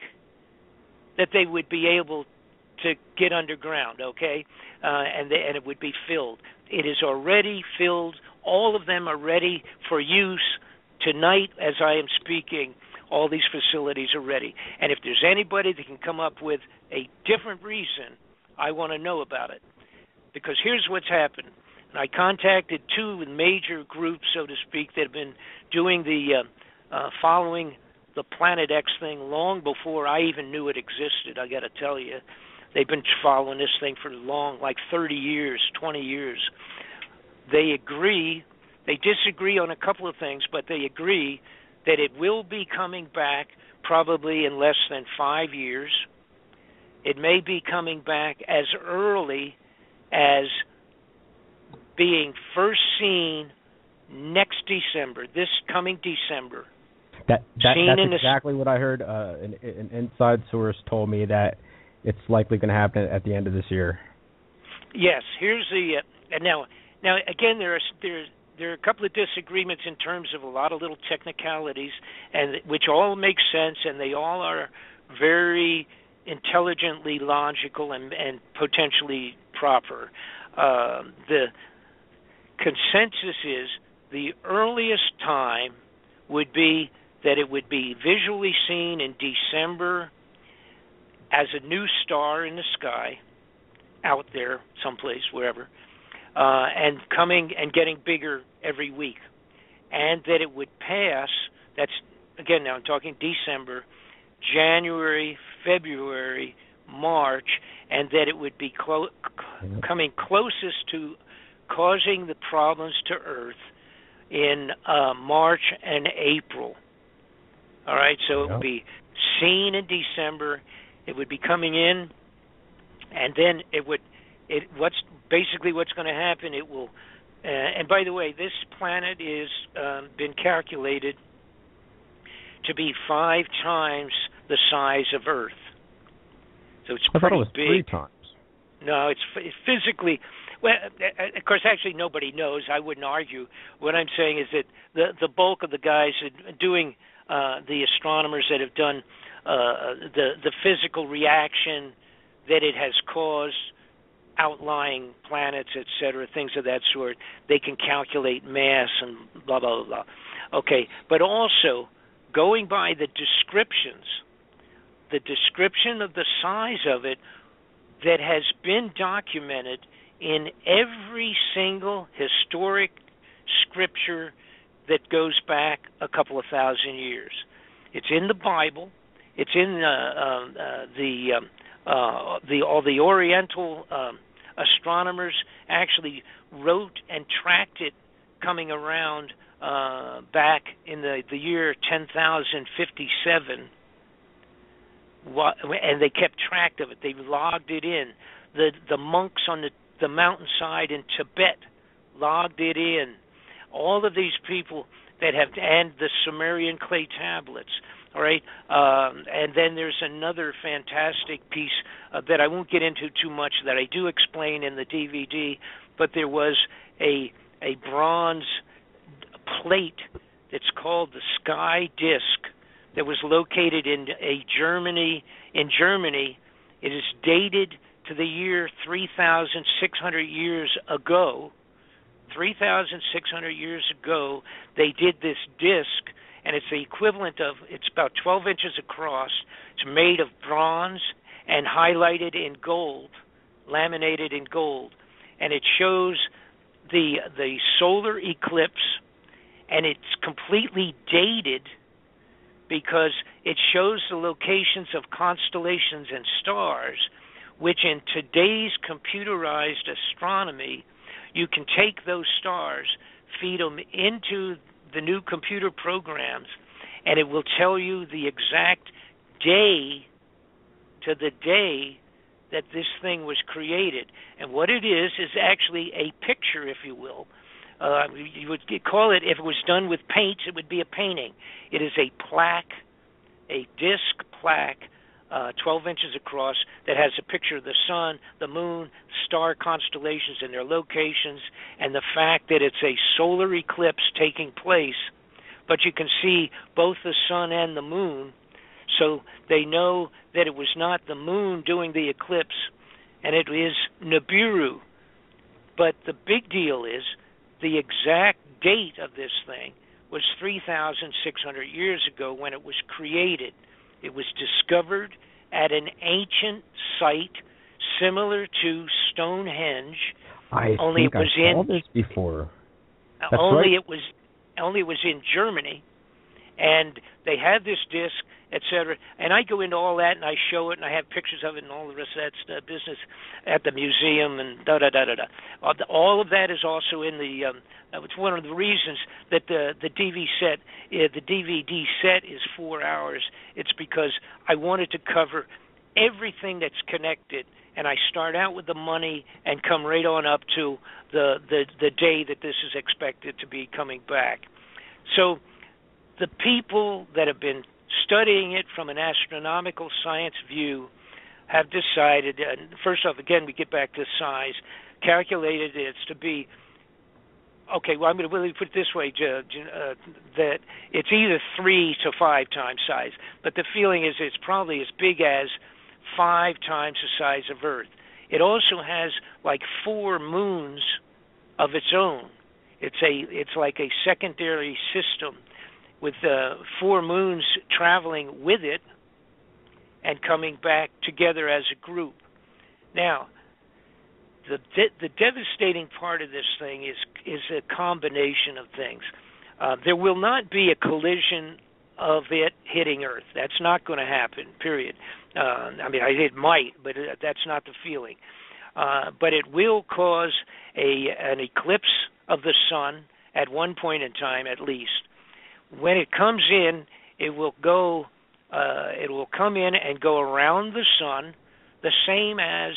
that they would be able to get underground, okay? And it would be filled. It is already filled. All of them are ready for use. Tonight, as I am speaking, all these facilities are ready. And if there's anybody that can come up with a different reason, I want to know about it. Because here's what's happened. And I contacted two major groups, so to speak, that have been doing the following the Planet X thing long before I even knew it existed, I got to tell you. They've been following this thing for long, like 30 years, 20 years. They agree. They disagree on a couple of things, but they agree that it will be coming back probably in less than 5 years. It may be coming back as early as being first seen next December, this coming December. That's exactly what I heard. An inside source told me that it's likely going to happen at the end of this year. Yes, here's the and now again there are a couple of disagreements in terms of a lot of little technicalities, and which all make sense, and they all are very intelligently logical and potentially proper. The consensus is the earliest time would be that it would be visually seen in December as a new star in the sky out there someplace, wherever, and coming and getting bigger every week. And that it would pass, that's, again, now I'm talking December, January, February, March, and that it would be coming closest to causing the problems to Earth in March and April. All right, so it would be seen in December. It would be coming in, and then what's going to happen? It will, and by the way, this planet is been calculated to be 5 times the size of Earth. So it's I pretty thought it was big. 3 times. No, it's physically. Well, of course, actually, nobody knows. I wouldn't argue. What I'm saying is that the bulk of the guys doing the astronomers that have done the physical reaction that it has caused outlying planets, etc., things of that sort, they can calculate mass and blah, blah, blah. Okay, but also going by the descriptions, the description of the size of it that has been documented in every single historic scripture that goes back a couple of thousand years. It's in the Bible. It's in all the Oriental astronomers actually wrote and tracked it coming around back in the year 10,057, and they kept track of it. They logged it in. The monks on the mountainside in Tibet logged it in. All of these people that have, and the Sumerian clay tablets. All right, and then there's another fantastic piece that I won't get into too much that I do explain in the DVD, but there was a bronze plate that's called the Sky Disk that was located in Germany. In Germany, it is dated to the year 3,600 years ago. 3,600 years ago, they did this disc, and it's the equivalent of, it's about 12 inches across. It's made of bronze and highlighted in gold, laminated in gold. And it shows the solar eclipse, and it's completely dated because it shows the locations of constellations and stars, which in today's computerized astronomy, you can take those stars, feed them into the new computer programs, and it will tell you the exact day to the day that this thing was created. And what it is actually a picture, if you will. You would call it, if it was done with paints, it would be a painting. It is a plaque, a disc plaque, 12 inches across, that has a picture of the sun, the moon, star constellations and their locations, and the fact that it's a solar eclipse taking place. But you can see both the sun and the moon, so they know that it was not the moon doing the eclipse, and it is Nibiru. But the big deal is the exact date of this thing was 3,600 years ago when it was created. It was discovered at an ancient site similar to Stonehenge. Only it was in this before. Only it was in Germany, and they had this disc, etc. And I go into all that, and I show it, and I have pictures of it, and all the rest of that business at the museum, and all of that is also in the. It's one of the reasons that the DVD set is 4 hours. It's because I wanted to cover everything that's connected, and I start out with the money and come right on up to the day that this is expected to be coming back. So the people that have been studying it from an astronomical science view have decided, first off, again, we get back to size, calculated it's to be, okay, well, I'm going to really put it this way, that it's either 3 to 5 times size, but the feeling is it's probably as big as 5 times the size of Earth. It also has like 4 moons of its own. It's like a secondary system with 4 moons traveling with it and coming back together as a group. Now, the devastating part of this thing is a combination of things. There will not be a collision of it hitting Earth. That's not going to happen, period. It might, but that's not the feeling. But it will cause an eclipse of the sun at one point in time, at least. When it comes in, it will come in and go around the sun, the same as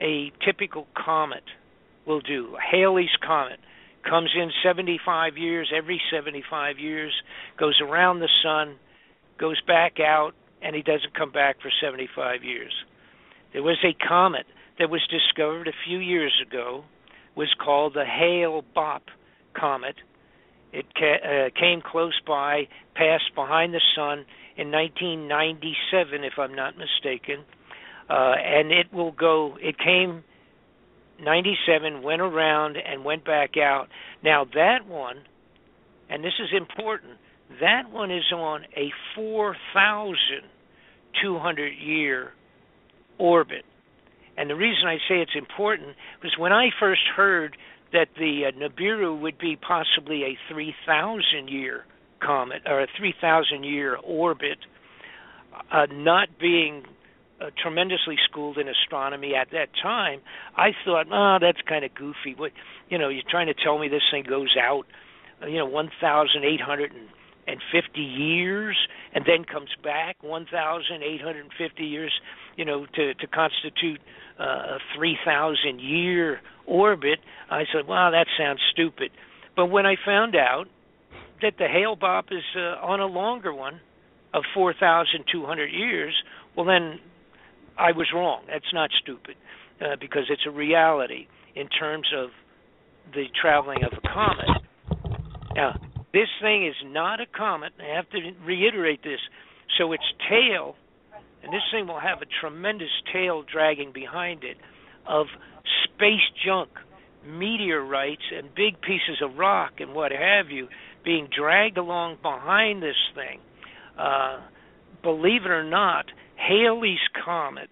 a typical comet will do. Halley's Comet comes in every 75 years, goes around the sun, goes back out, and he doesn't come back for 75 years. There was a comet that was discovered a few years ago, was called the Hale-Bopp Comet. It came close by, passed behind the sun in 1997, if I'm not mistaken. And it came 97, went around, and went back out. Now, that one and this is important, that one is on a 4,200-year orbit. And the reason I say it's important was when I first heard that the Nibiru would be possibly a 3,000-year comet, or a 3,000-year orbit, not being tremendously schooled in astronomy at that time, I thought, that's kind of goofy. What, you're trying to tell me this thing goes out, 1,850 years, and then comes back 1,850 years, to constitute a 3,000-year orbit. I said, wow, that sounds stupid. But when I found out that the Hale-Bopp is on a longer one of 4,200 years, well, then I was wrong. That's not stupid, because it's a reality in terms of the traveling of a comet. Now, this thing is not a comet. I have to reiterate this. So its tail, and this thing will have a tremendous tail dragging behind it, of space junk, meteorites, and big pieces of rock and what have you being dragged along behind this thing. Believe it or not, Halley's Comet,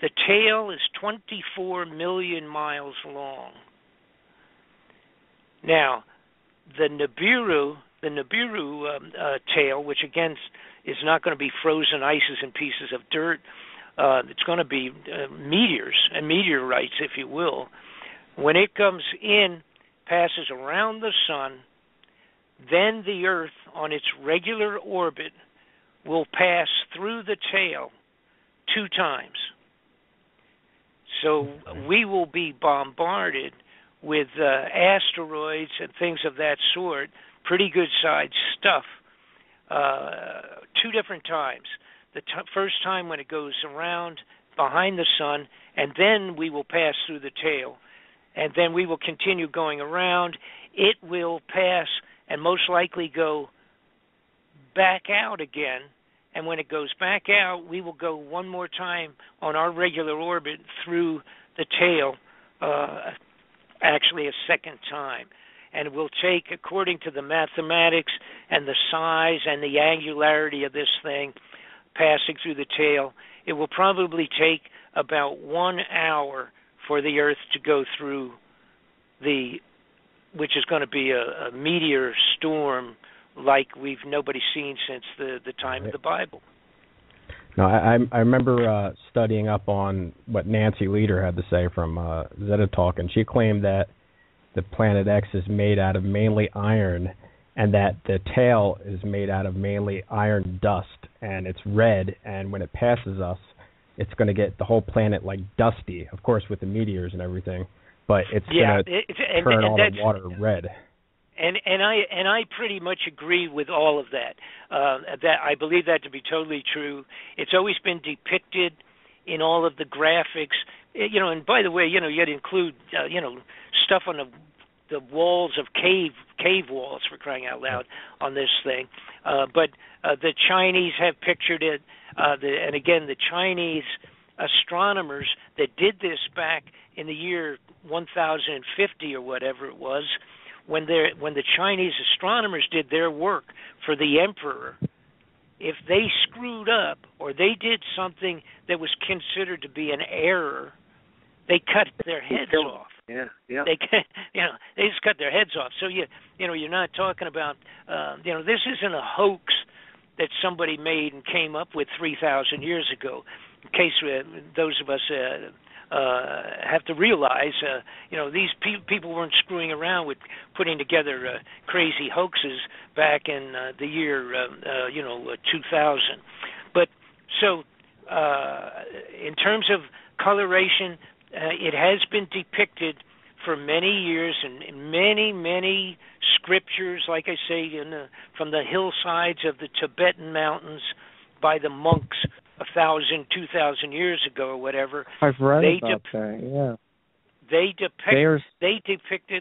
the tail is 24 million miles long. Now, the Nibiru tail, which again is not going to be frozen ices and pieces of dirt, it's going to be meteors and meteorites, if you will. When it comes in, passes around the sun, then the Earth on its regular orbit will pass through the tail 2 times. So we will be bombarded with asteroids and things of that sort, pretty good-sized stuff, 2 different times. The first time when it goes around behind the sun, and then we will pass through the tail. And then we will continue going around. It will pass and most likely go back out again. And when it goes back out, we will go one more time on our regular orbit through the tail, actually a second time. And it will take, according to the mathematics and the size and the angularity of this thing passing through the tail, it will probably take about 1 hour for the Earth to go through which is going to be a meteor storm like nobody's seen since the time of the Bible. No, I remember studying up on what Nancy Lieder had to say from Zeta Talk, and she claimed that the Planet X is made out of mainly iron, and that the tail is made out of mainly iron dust, and it's red, and when it passes us, it's going to get the whole planet like dusty, of course, with the meteors and everything, but it's going to turn all the water red. And I pretty much agree with all of that. That I believe that to be totally true. It's always been depicted in all of the graphics. And by the way, you'd include stuff on the walls of cave walls, for crying out loud, on this thing. But the Chinese have pictured it, and again, the Chinese astronomers that did this back in the year 1050 or whatever it was, when the Chinese astronomers did their work for the emperor, if they screwed up or they did something that was considered to be an error, they cut their heads off. Yeah. They just cut their heads off. So you're not talking about this isn't a hoax that somebody made and came up with 3,000 years ago. In case those of us have to realize, these people weren't screwing around with putting together crazy hoaxes back in the year 2000. But so in terms of coloration, it has been depicted for many years in many scriptures, like I say, from the hillsides of the Tibetan mountains by the monks 1,000, 2,000 years ago or whatever. I've read about that, yeah.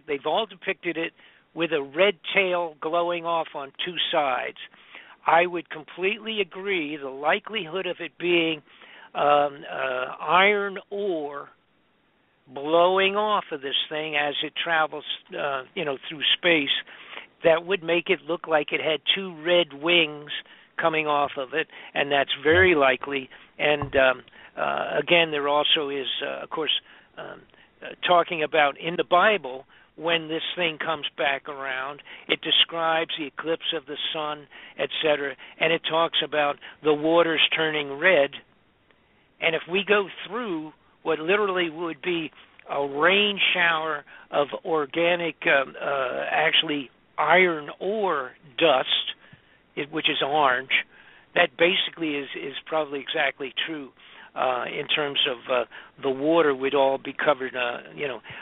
They've all depicted it with a red tail glowing off on 2 sides. I would completely agree the likelihood of it being iron ore blowing off of this thing as it travels, through space that would make it look like it had two red wings coming off of it, and that's very likely. And again, there also is, of course, talking about in the Bible, when this thing comes back around, it describes the eclipse of the sun, etc., and it talks about the waters turning red. And if we go through what literally would be a rain shower of organic, actually iron ore dust, which is orange, that basically is probably exactly true in terms of the water would all be covered,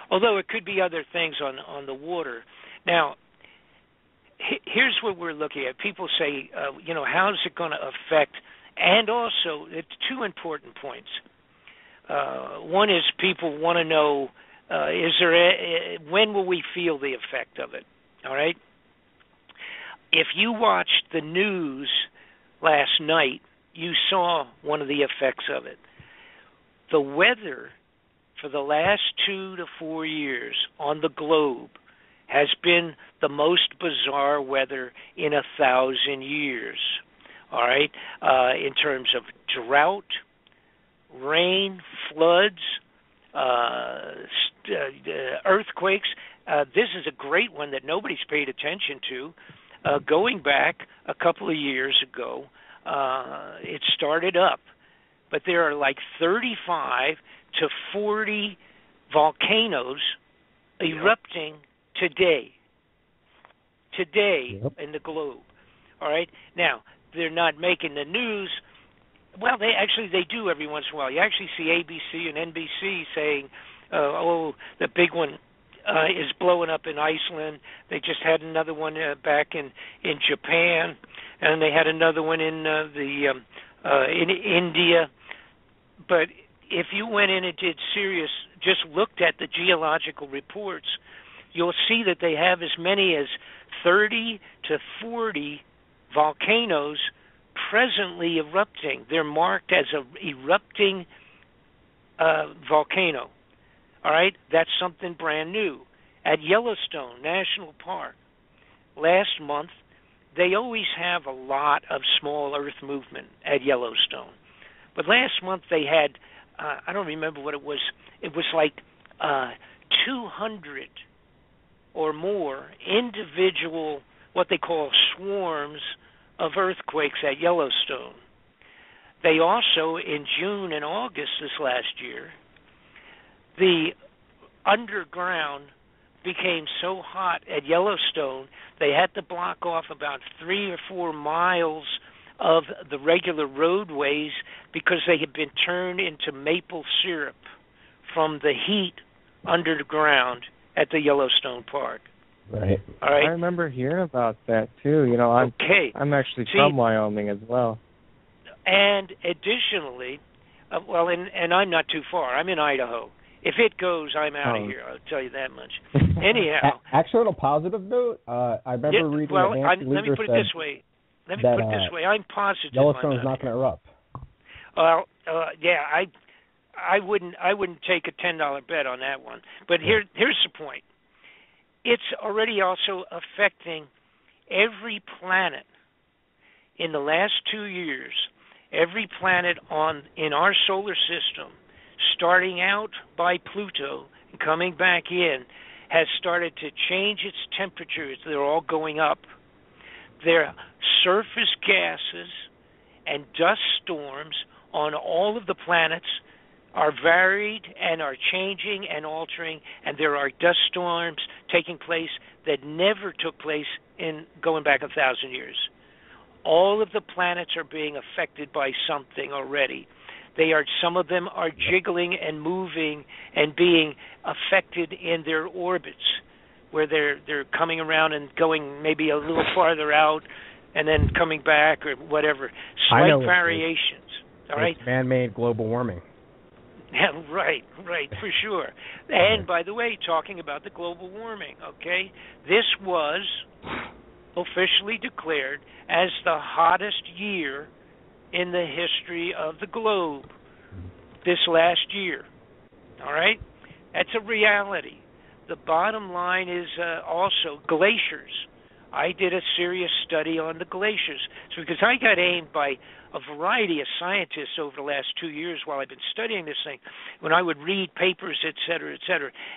although it could be other things on the water. Now, here's what we're looking at. People say, how is it going to affect? And also, it's two important points. One is people want to know, when will we feel the effect of it? All right? If you watched the news last night, you saw one of the effects of it. The weather for the last 2 to 4 years on the globe has been the most bizarre weather in 1,000 years. All right? In terms of drought, rain, floods, earthquakes. This is a great one that nobody's paid attention to. Going back a couple of years ago, it started up, but there are like 35 to 40 volcanoes erupting today in the globe. All right? Now, they're not making the news. Well, they do every once in a while. You actually see ABC and NBC saying, the big one is blowing up in Iceland. They just had another one back in Japan, and they had another one in in India. But if you went in and just looked at the geological reports, you'll see that they have as many as 30 to 40 volcanoes presently erupting. They're marked as an erupting volcano. All right? That's something brand new. At Yellowstone National Park, last month, they always have a lot of small earth movement at Yellowstone. But last month they had, I don't remember what it was like 200 or more individual, what they call swarms of earthquakes at Yellowstone. They also, in June and August this last year, the underground became so hot at Yellowstone, they had to block off about 3 or 4 miles of the regular roadways because they had been turned into maple syrup from the heat underground at the Yellowstone Park. Right. All right. I remember hearing about that too. I'm actually from Wyoming as well. And additionally, and I'm not too far. I'm in Idaho. If it goes, I'm out of here. I'll tell you that much. Anyhow. Actually, on a positive note, I remember reading that Nancy let me put it this way. I'm positive. Yellowstone's not going to erupt. Well, I wouldn't take a $10 bet on that one. But here's the point. It's already also affecting every planet in the last 2 years. Every planet in our solar system, starting out by Pluto and coming back in, has started to change its temperatures. They're all going up. Their surface gases and dust storms on all of the planets are varied and are changing and altering, and there are dust storms taking place that never took place in going back 1,000 years. All of the planets are being affected by something already. Some of them are jiggling and moving and being affected in their orbits, where they're coming around and going maybe a little farther out and then coming back or whatever. Slight variations. All right. It's man-made global warming. Yeah, right, for sure. And by the way, talking about the global warming, okay, this was officially declared as the hottest year in the history of the globe this last year. All right? That's a reality. The bottom line is also glaciers, I did a serious study on the glaciers. So because I got aimed by a variety of scientists over the last 2 years while I've been studying this thing, when I would read papers, et cetera,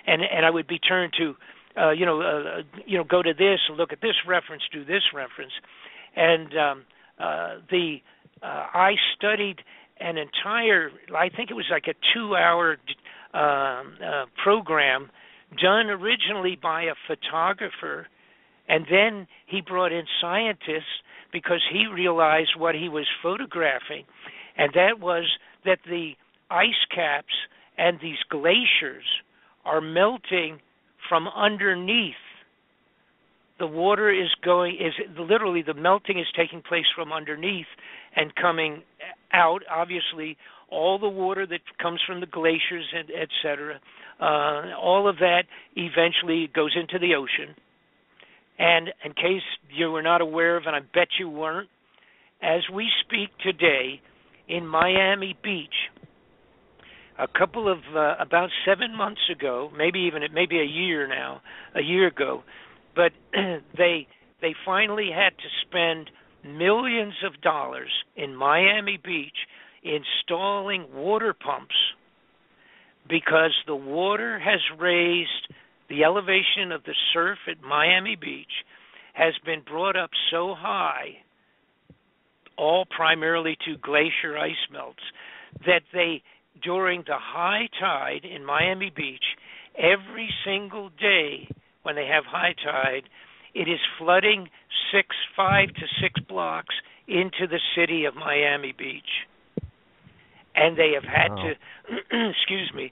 and I would be turned to, go to this, look at this reference, do this reference, and I studied an entire, I think it was like a 2-hour program done originally by a photographer, and then he brought in scientists because he realized what he was photographing, and that was that the ice caps and these glaciers are melting from underneath. The water is literally, the melting is taking place from underneath and coming out. Obviously, all the water that comes from the glaciers, and et cetera, all of that eventually goes into the ocean. And in case you were not aware of, and I bet you weren't, as we speak today in Miami Beach, a couple of about 7 months ago, maybe a year ago, but they finally had to spend millions of dollars in Miami Beach installing water pumps because the water has raised. The elevation of the surf at Miami Beach has been brought up so high, all primarily to glacier ice melts, that during the high tide in Miami Beach, every single day when they have high tide, it is flooding 5 to 6 blocks into the city of Miami Beach. And they have had to, excuse me,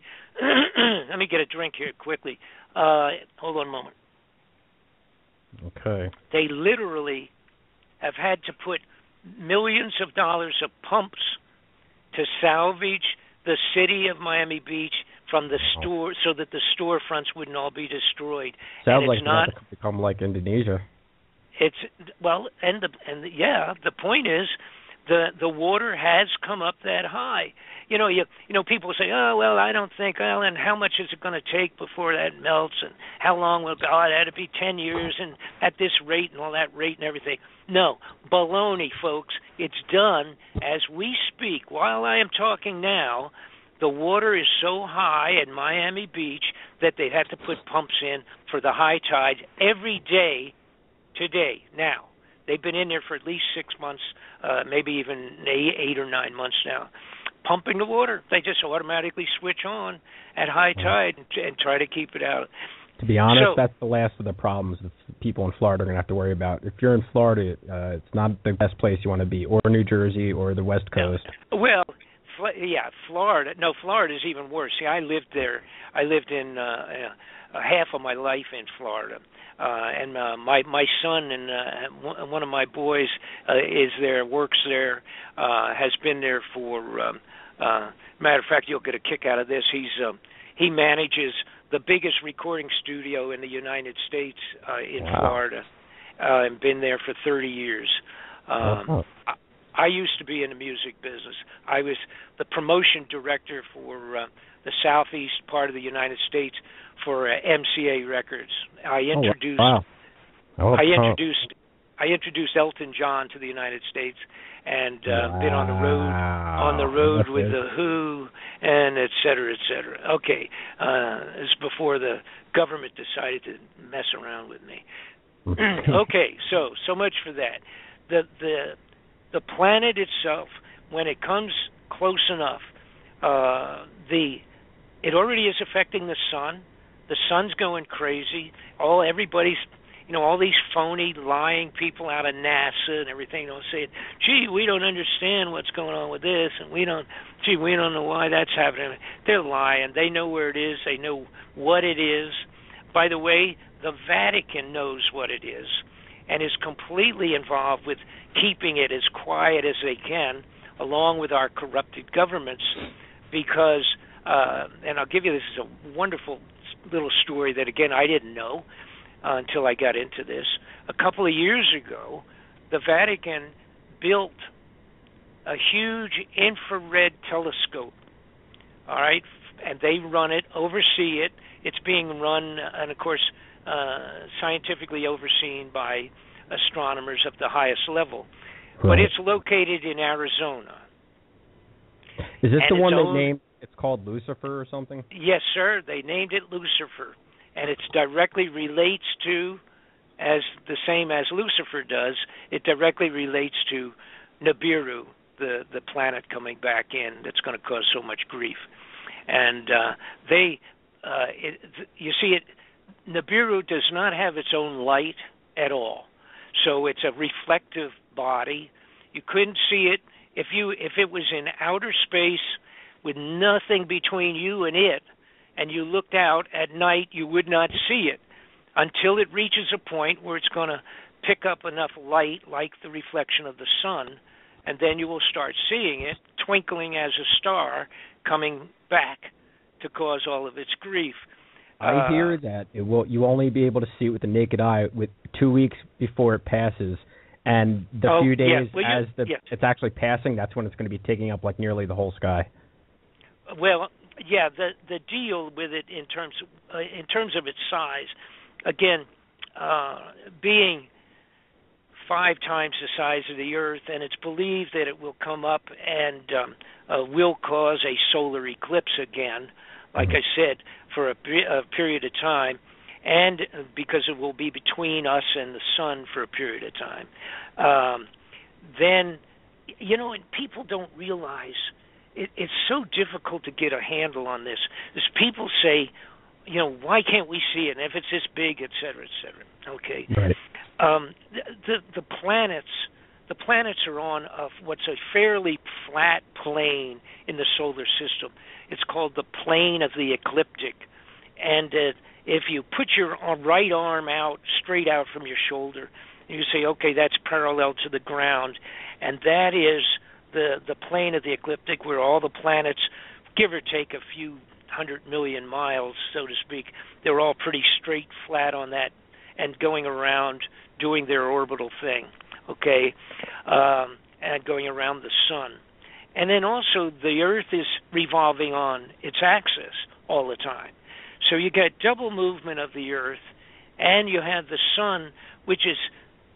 let me get a drink here quickly. Hold on a moment. Okay. They literally have had to put millions of dollars of pumps to salvage the city of Miami Beach from the store, so that the storefronts wouldn't all be destroyed. Sounds like it's not become like Indonesia. It's the point is, the water has come up that high. You know, people say, oh, well, I don't think, well, and how much is it going to take before that melts, and how long will it go? Oh, that'd be 10 years, and at this rate and all that rate and everything. No, baloney, folks. It's done as we speak. While I am talking now, the water is so high at Miami Beach that they have to put pumps in for the high tide every day today. Now, they've been in there for at least 6 months, maybe even 8 or 9 months now, pumping the water. They just automatically switch on at high tide and try to keep it out. To be honest, that's the last of the problems that people in Florida are going to have to worry about. If you're in Florida, it's not the best place you want to be, or New Jersey, or the West Coast. Well, yeah, Florida. No, Florida is even worse. See, I lived there. I lived in half of my life in Florida. And my son and one of my boys is there, works there, has been there for. Matter of fact, you'll get a kick out of this. He manages the biggest recording studio in the United States in Florida, and been there for 30 years. I used to be in the music business. I was the promotion director for the southeast part of the United States for MCA Records. I introduced Elton John to the United States, and been on the road with the Who, and et cetera, et cetera. Okay, it's before the government decided to mess around with me. Okay, so much for that. The planet itself, when it comes close enough, it already is affecting the sun. The sun's going crazy. Everybody's, all these phony, lying people out of NASA and everything, saying, gee, we don't understand what's going on with this, and we don't know why that's happening. They're lying. They know where it is. They know what it is. By the way, the Vatican knows what it is and is completely involved with keeping it as quiet as they can, along with our corrupted governments, because, and I'll give you, this is a wonderful little story that, again, I didn't know until I got into this. A couple of years ago, the Vatican built a huge infrared telescope, all right, and they run it, oversee it. It's being run, and of course, scientifically overseen by astronomers of the highest level. Right. But it's located in Arizona. Is this and the one they named? It's called Lucifer or something? Yes, sir. They named it Lucifer, and it directly relates to, as the same as Lucifer does, it directly relates to Nibiru, the planet coming back in that's going to cause so much grief. And you see, Nibiru does not have its own light at all, so it's a reflective body. You couldn't see it if it was in outer space with nothing between you and it, and you looked out at night, you would not see it until it reaches a point where it's going to pick up enough light, like the reflection of the sun, and then you will start seeing it twinkling as a star coming back to cause all of its grief. I hear that you'll only be able to see it with the naked eye with 2 weeks before it passes, and the few days it's actually passing, that's when it's going to be taking up like nearly the whole sky. Well, yeah, the deal with it in terms of its size, again, being 5 times the size of the Earth, and it's believed that it will come up and will cause a solar eclipse again, like I said, for a period of time, and because it will be between us and the sun for a period of time. Then, and people don't realize it's so difficult to get a handle on this. As people say, why can't we see it? And if it's this big, et cetera, et cetera. Okay. Right. The planets are on what's a fairly flat plane in the solar system. It's called the plane of the ecliptic. And if you put your right arm out, straight out from your shoulder, you say, okay, that's parallel to the ground, and that is the plane of the ecliptic, where all the planets, give or take a few 100 million miles, so to speak, they're all pretty straight, flat on that, and going around doing their orbital thing, okay, and going around the sun. And then also the Earth is revolving on its axis all the time. So you get double movement of the Earth, and you have the sun, which is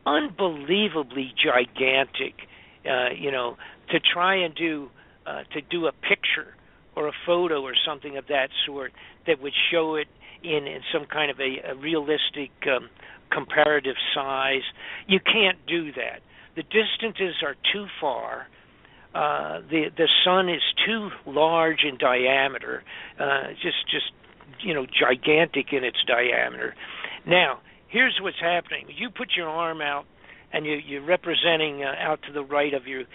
unbelievably gigantic, to try and do a picture or a photo or something of that sort that would show it in some kind of a realistic comparative size. You can't do that. The distances are too far. The sun is too large in diameter, just gigantic in its diameter. Now, here's what's happening. You put your arm out, and you're representing out to the right of you,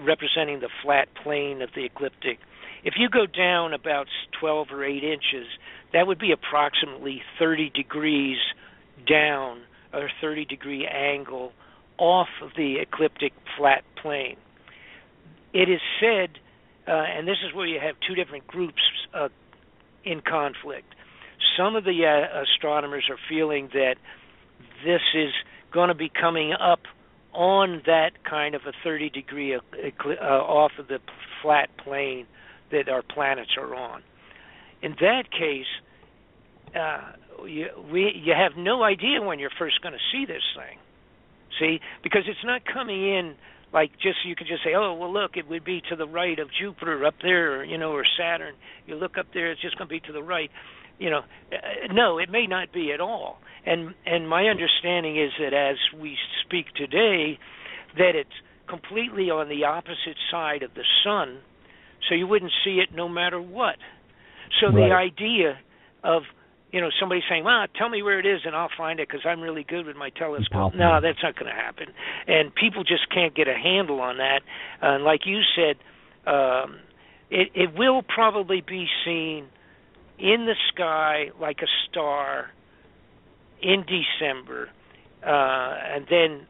representing the flat plane of the ecliptic. If you go down about 12 or 8 inches, that would be approximately 30 degrees down, or 30-degree angle off of the ecliptic flat plane. It is said, and this is where you have 2 different groups in conflict. Some of the astronomers are feeling that this is going to be coming up on that kind of a 30-degree off of the flat plane that our planets are on. In that case, you have no idea when you're first going to see this thing. See, because it's not coming in like you could just say, oh, well, look, it would be to the right of Jupiter up there, or Saturn. You look up there, it's just going to be to the right. No, it may not be at all. And my understanding is that as we speak today, that it's completely on the opposite side of the sun, so you wouldn't see it no matter what. So the idea of somebody saying, well, tell me where it is and I'll find it because I'm really good with my telescope. No, that's not going to happen. And people just can't get a handle on that. Like you said, it will probably be seen in the sky like a star in December. And then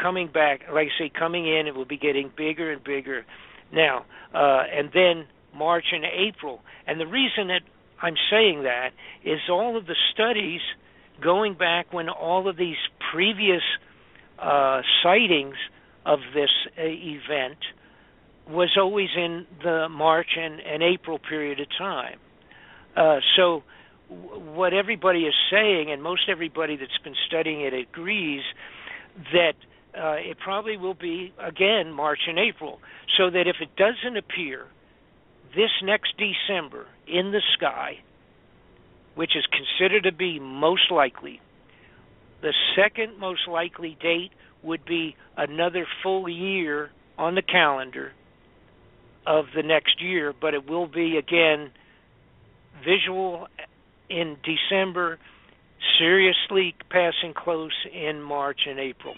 coming back, like I say, coming in, it will be getting bigger and bigger. Now, and then March and April. And the reason that I'm saying that is all of the studies going back when all of these previous sightings of this event was always in the March and April period of time. So what everybody is saying, and most everybody that's been studying it agrees, that it probably will be, again, March and April, so that if it doesn't appear this next December in the sky, which is considered to be most likely, the second most likely date would be another full year on the calendar of the next year, but it will be, again, visual in December, seriously passing close in March and April,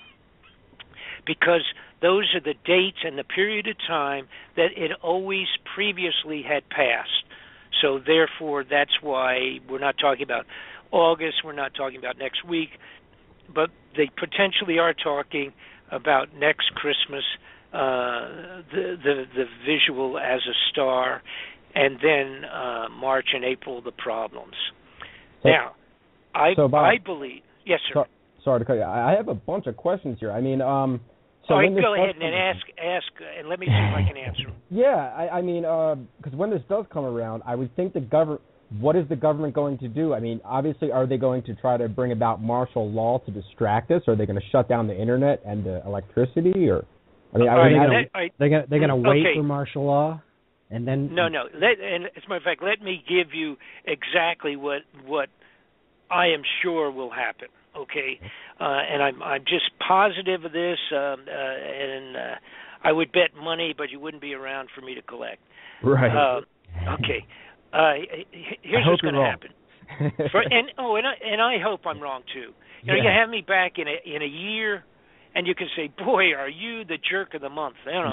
because those are the dates and the period of time that it always previously had passed. So therefore, that's why we're not talking about August, we're not talking about next week, but they potentially are talking about next Christmas, the visual as a star, and then March and April, the problems. Now, I believe... Yes, sir. Sorry to cut you. I have a bunch of questions here. I mean, go ahead and ask, and let me see if I can answer them. Yeah, I mean, because when this does come around, I would think what is the government going to do? I mean, obviously, are they going to try to bring about martial law to distract us? Are they going to shut down the internet and the electricity? Or, I mean, they're going to wait for martial law, and then no. And as a matter of fact, let me give you exactly what I am sure will happen. Okay, and I'm just positive of this, and I would bet money, but you wouldn't be around for me to collect. Right. Okay. Here's what's going to happen. And I hope I'm wrong too. You know, you have me back in a year, and you can say, "Boy, are you the jerk of the month?" You know,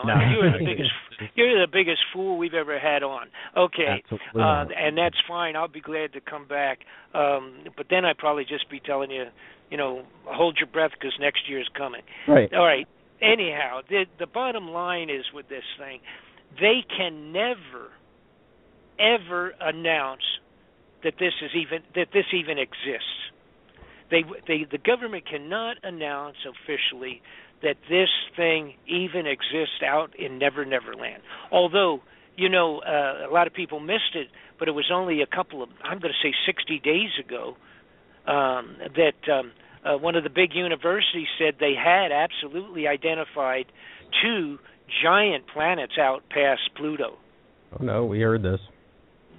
you're the biggest fool we've ever had on. Okay, and that's fine. I'll be glad to come back. But then I'd probably just be telling you, you know, hold your breath because next year's coming. Right. All right. Anyhow, the bottom line is with this thing, they can never, ever announce that this even exists. The government cannot announce officially that this thing even exists out in Never Land. Although, you know, a lot of people missed it, but it was only I'm going to say 60 days ago, that one of the big universities said they had absolutely identified 2 giant planets out past Pluto. Oh, no, we heard this.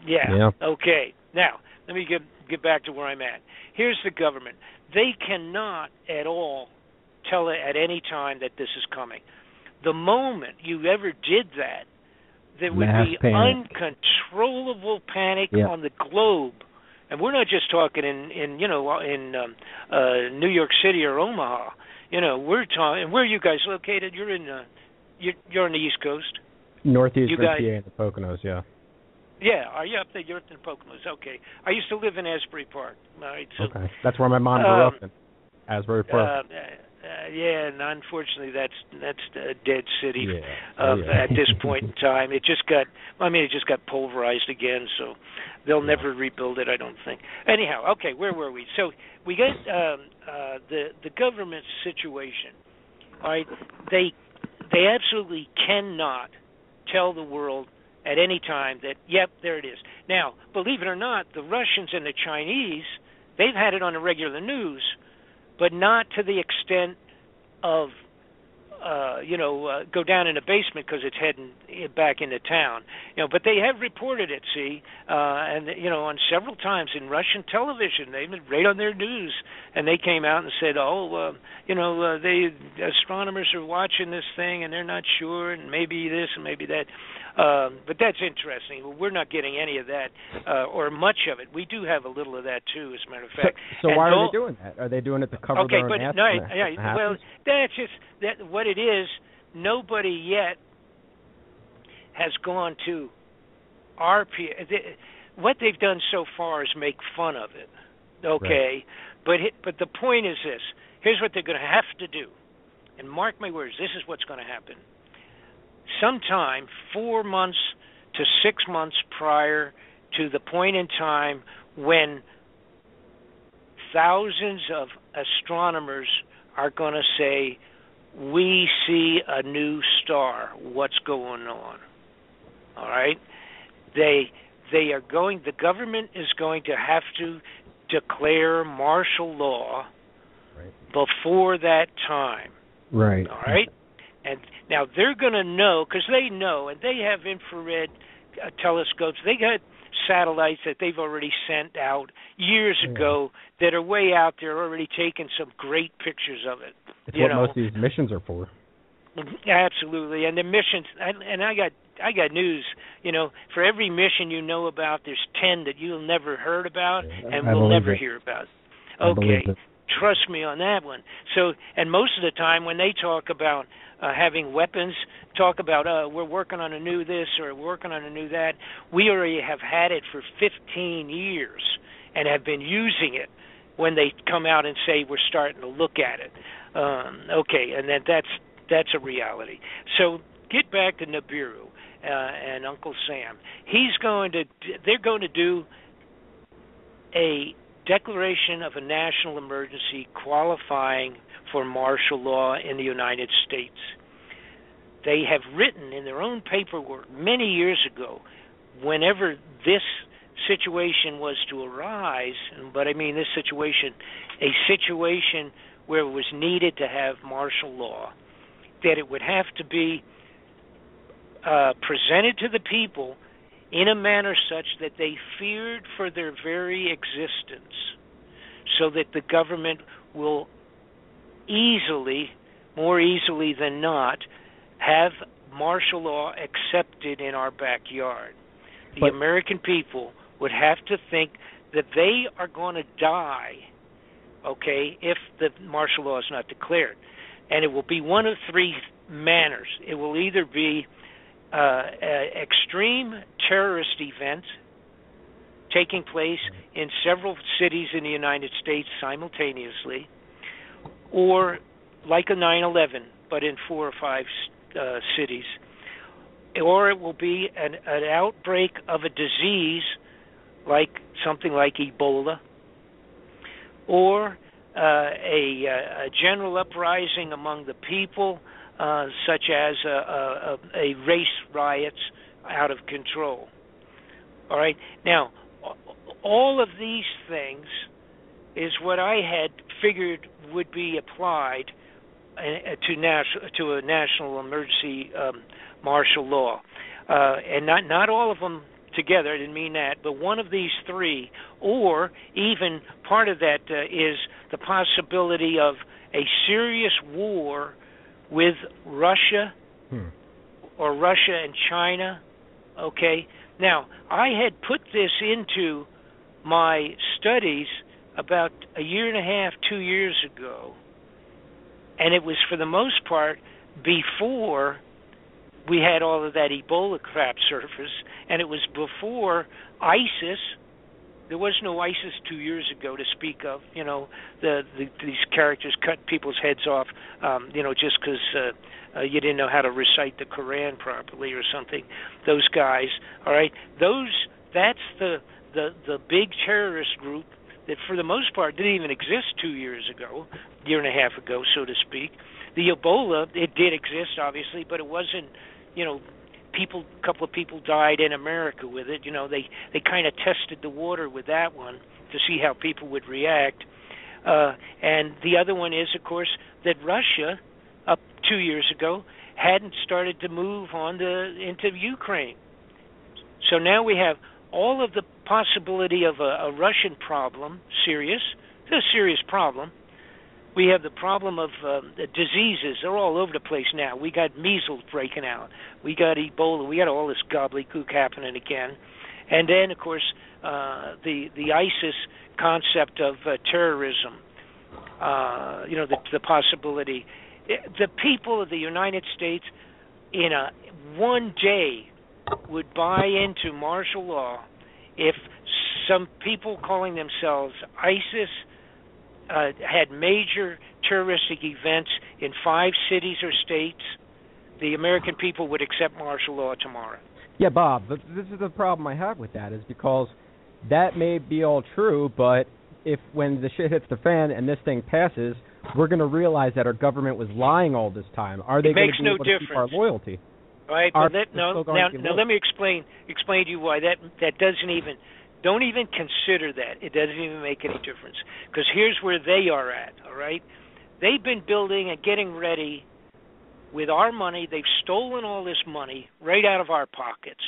Yeah. Okay. Now, let me get back to where I'm at. Here's the government. They cannot at all tell it at any time that this is coming. The moment you ever did that, there would be uncontrollable panic on the globe. And we're not just talking in New York City or Omaha. You know, we're talking. Where are you guys located? You're you're on the East Coast. Northeastern PA and the Poconos, yeah. Yeah, are you up there? You're in the Poconos. Okay. I used to live in Asbury Park. All right, so, okay. That's where my mom grew up in, Asbury Park. Yeah, and unfortunately, that's a dead city at this point in time. It just got pulverized again, so they'll never rebuild it, I don't think. Anyhow, okay, where were we? So we got the government situation. All right, they absolutely cannot tell the world at any time that, yep, there it is. Now, believe it or not, the Russians and the Chinese, they've had it on the regular news, but not to the extent of, go down in the basement because it's heading back into town. You know, but they have reported it, and, on several times in Russian television, they've been right on their news, and they came out and said, the astronomers are watching this thing, and they're not sure, and maybe this and maybe that. But that's interesting. We're not getting any of that or much of it. We do have a little of that too, as a matter of fact. So why are they doing that? Are they doing it to cover their own ass? Well, that's just what it is. Nobody yet has gone to what they've done so far is make fun of it. Okay, right. But the point is this. Here's what they're going to have to do, and mark my words. This is what's going to happen. Sometime 4 months to 6 months prior to the point in time when thousands of astronomers are going to say, we see a new star. What's going on? All right? The government is going to have to declare martial law before that time. Right. All right? And now they're going to know, because they know, and they have infrared telescopes. They got satellites that they've already sent out years ago that are way out there, already taking some great pictures of it. It's what most of these missions are for. Absolutely, and the missions. And I got news. For every mission you know about, there's 10 that you'll never heard about and will never hear about. Okay, trust me on that one. So, and most of the time when they talk about having weapons, talk about we're working on a new this or working on a new that. We already have had it for 15 years and have been using it when they come out and say we're starting to look at it. Okay, and then that's a reality. So get back to Nibiru and Uncle Sam. They're going to do a declaration of a national emergency qualifying for martial law in the United States. They have written in their own paperwork many years ago, whenever this situation was to arise, but I mean this situation, a situation where it was needed to have martial law, that it would have to be presented to the people in a manner such that they feared for their very existence, so that the government will more easily than not, have martial law accepted in our backyard. The American people would have to think that they are going to die, okay, if the martial law is not declared. And it will be one of three manners. It will either be an extreme terrorist event taking place in several cities in the United States simultaneously, or like a 9/11, but in 4 or 5 cities, or it will be an outbreak of a disease like something like Ebola, or a general uprising among the people, such as a race riots out of control. All right. Now, all of these things is what I had figured would be applied to a national emergency martial law, and not all of them together. I didn't mean that, but one of these three, or even part of that is the possibility of a serious war with Russia or Russia and China. Okay. Now, I had put this into my studies about a year and a half, 2 years ago, and it was for the most part before we had all of that Ebola crap surface, and it was before ISIS. There was no ISIS 2 years ago to speak of. These characters cut people's heads off, just because you didn't know how to recite the Quran properly or something. Those guys, all right. That's the big terrorist group that, for the most part, didn't even exist 2 years ago, year and a half ago, so to speak. The Ebola, it did exist, obviously, but it wasn't, a couple of people died in America with it. They kind of tested the water with that one to see how people would react. And the other one is, of course, that Russia, up 2 years ago, hadn't started to move into Ukraine. So now we have all of the possibility of a Russian problem, serious. It's a serious problem. We have the problem of the diseases. They're all over the place now. We got measles breaking out. We got Ebola. We got all this gobbledygook happening again. And then, of course, the ISIS concept of terrorism, the possibility. The people of the United States in one day would buy into martial law if some people calling themselves ISIS had major terroristic events in 5 cities or states. The American people would accept martial law tomorrow. Yeah, Bob, but this is the problem I have with that, is because that may be all true, but when the shit hits the fan and this thing passes, we're going to realize that our government was lying all this time. Are they going to be able to keep our loyalty? All right, but now let me explain to you why that doesn't even. Don't even consider that. It doesn't even make any difference. Because here's where they are at, all right? They've been building and getting ready with our money. They've stolen all this money right out of our pockets,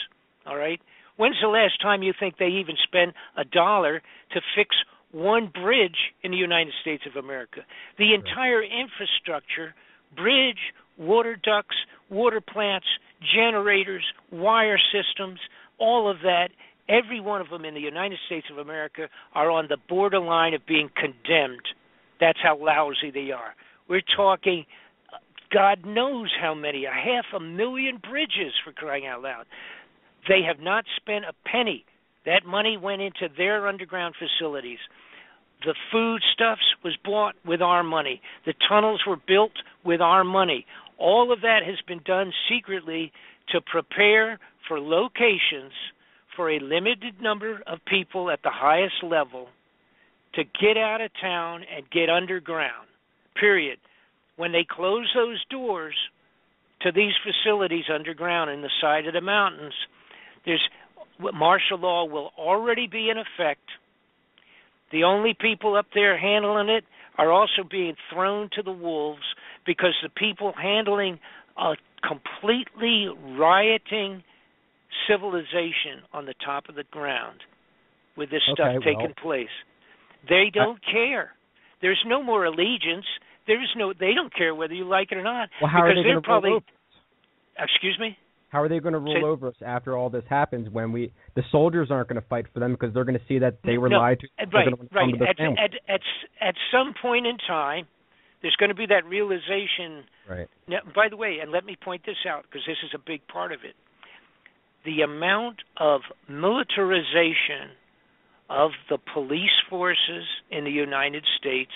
all right? When's the last time you think they even spent $1 to fix one bridge in the United States of America? The entire infrastructure, bridge, water ducts, water plants, generators, wire systems, all of that, every one of them in the United States of America are on the borderline of being condemned. That's how lousy they are. We're talking God knows how many, 500,000 bridges, for crying out loud. They have not spent a penny. That money went into their underground facilities. The foodstuffs was bought with our money. The tunnels were built with our money. All of that has been done secretly to prepare for locations for a limited number of people at the highest level to get out of town and get underground, period. When they close those doors to these facilities underground in the side of the mountains, martial law will already be in effect. The only people up there handling it are also being thrown to the wolves because the people handling a completely rioting civilization on the top of the ground with this stuff taking place, they don't care. There's no more allegiance. They don't care whether you like it or not. Well, how are they going to roll over? Excuse me? How are they going to roll over us after all this happens when the soldiers aren't going to fight for them because they're going to see that they were lied to? Right. At some point in time, there's going to be that realization. Right. Now, by the way, and let me point this out because this is a big part of it. The amount of militarization of the police forces in the United States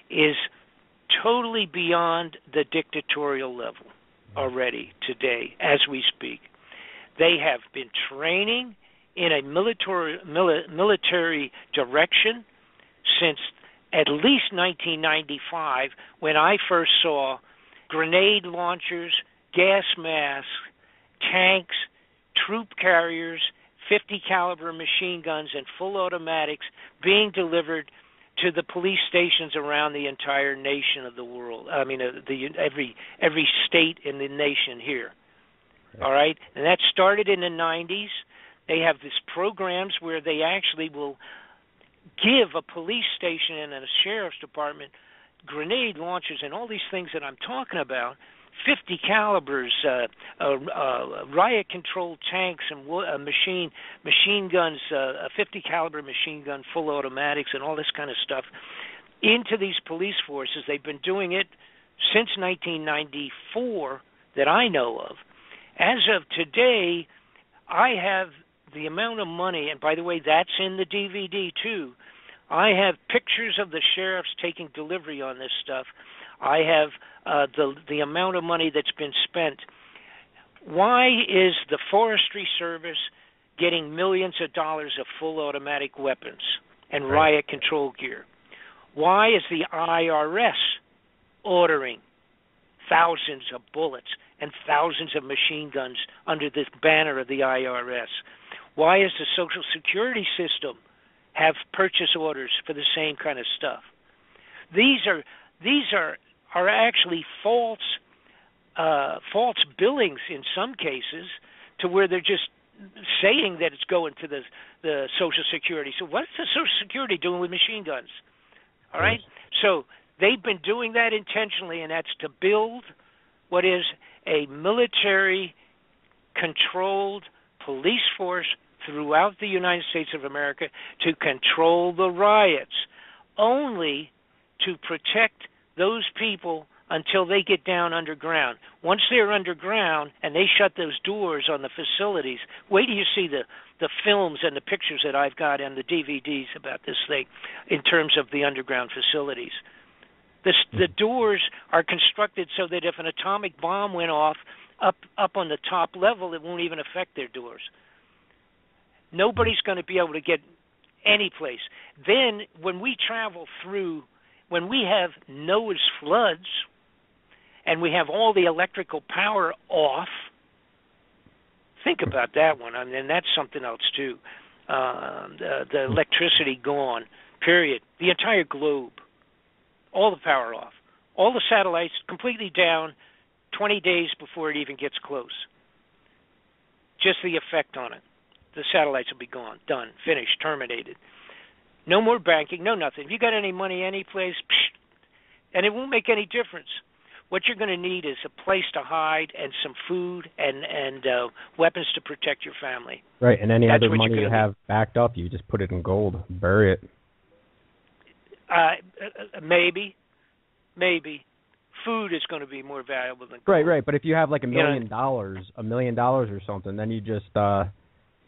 is totally beyond the dictatorial level already today as we speak. They have been training in a military direction since at least 1995 when I first saw grenade launchers, gas masks, tanks, troop carriers, 50 caliber machine guns and full automatics being delivered to the police stations around the entire nation of the world. I mean, every state in the nation here. All right? And that started in the 90s. They have these programs where they actually will give a police station and a sheriff's department grenade launchers and all these things that I'm talking about, 50 calibers, riot-controlled tanks and machine guns, a 50 caliber machine gun, full automatics, and all this kind of stuff into these police forces. They've been doing it since 1994 that I know of. As of today, I have the amount of money, and by the way, that's in the DVD too. I have pictures of the sheriffs taking delivery on this stuff. I have the amount of money that's been spent. Why is the Forestry Service getting millions of dollars of full automatic weapons and riot control gear? Why is the IRS ordering thousands of bullets and thousands of machine guns under this banner of the IRS? Why is the Social Security system have purchase orders for the same kind of stuff? These are actually false billings in some cases, to where they're just saying that it's going to the Social Security. So what's the Social Security doing with machine guns? All right? So they've been doing that intentionally, and that's to build what is a military-controlled police force throughout the United States of America to control the riots, only to protect those people until they get down underground. Once they're underground and they shut those doors on the facilities, wait till you see the films and the pictures that I've got and the DVDs about this thing in terms of the underground facilities. The doors are constructed so that if an atomic bomb went off up on the top level, it won't even affect their doors. Nobody's going to be able to get any place. Then when we travel through, when we have Noah's floods and we have all the electrical power off, think about that one. I mean, that's something else too. The electricity gone, period. The entire globe, all the power off, all the satellites completely down 20 days before it even gets close. Just the effect on it. The satellites will be gone, done, finished, terminated. No more banking, no nothing. If you got any money any place, and it won't make any difference. What you're going to need is a place to hide and some food and weapons to protect your family. Right, and any other money you have backed up, you just put it in gold, bury it. Maybe. Food is going to be more valuable than gold. Right. But if you have like $1 million or something, then you just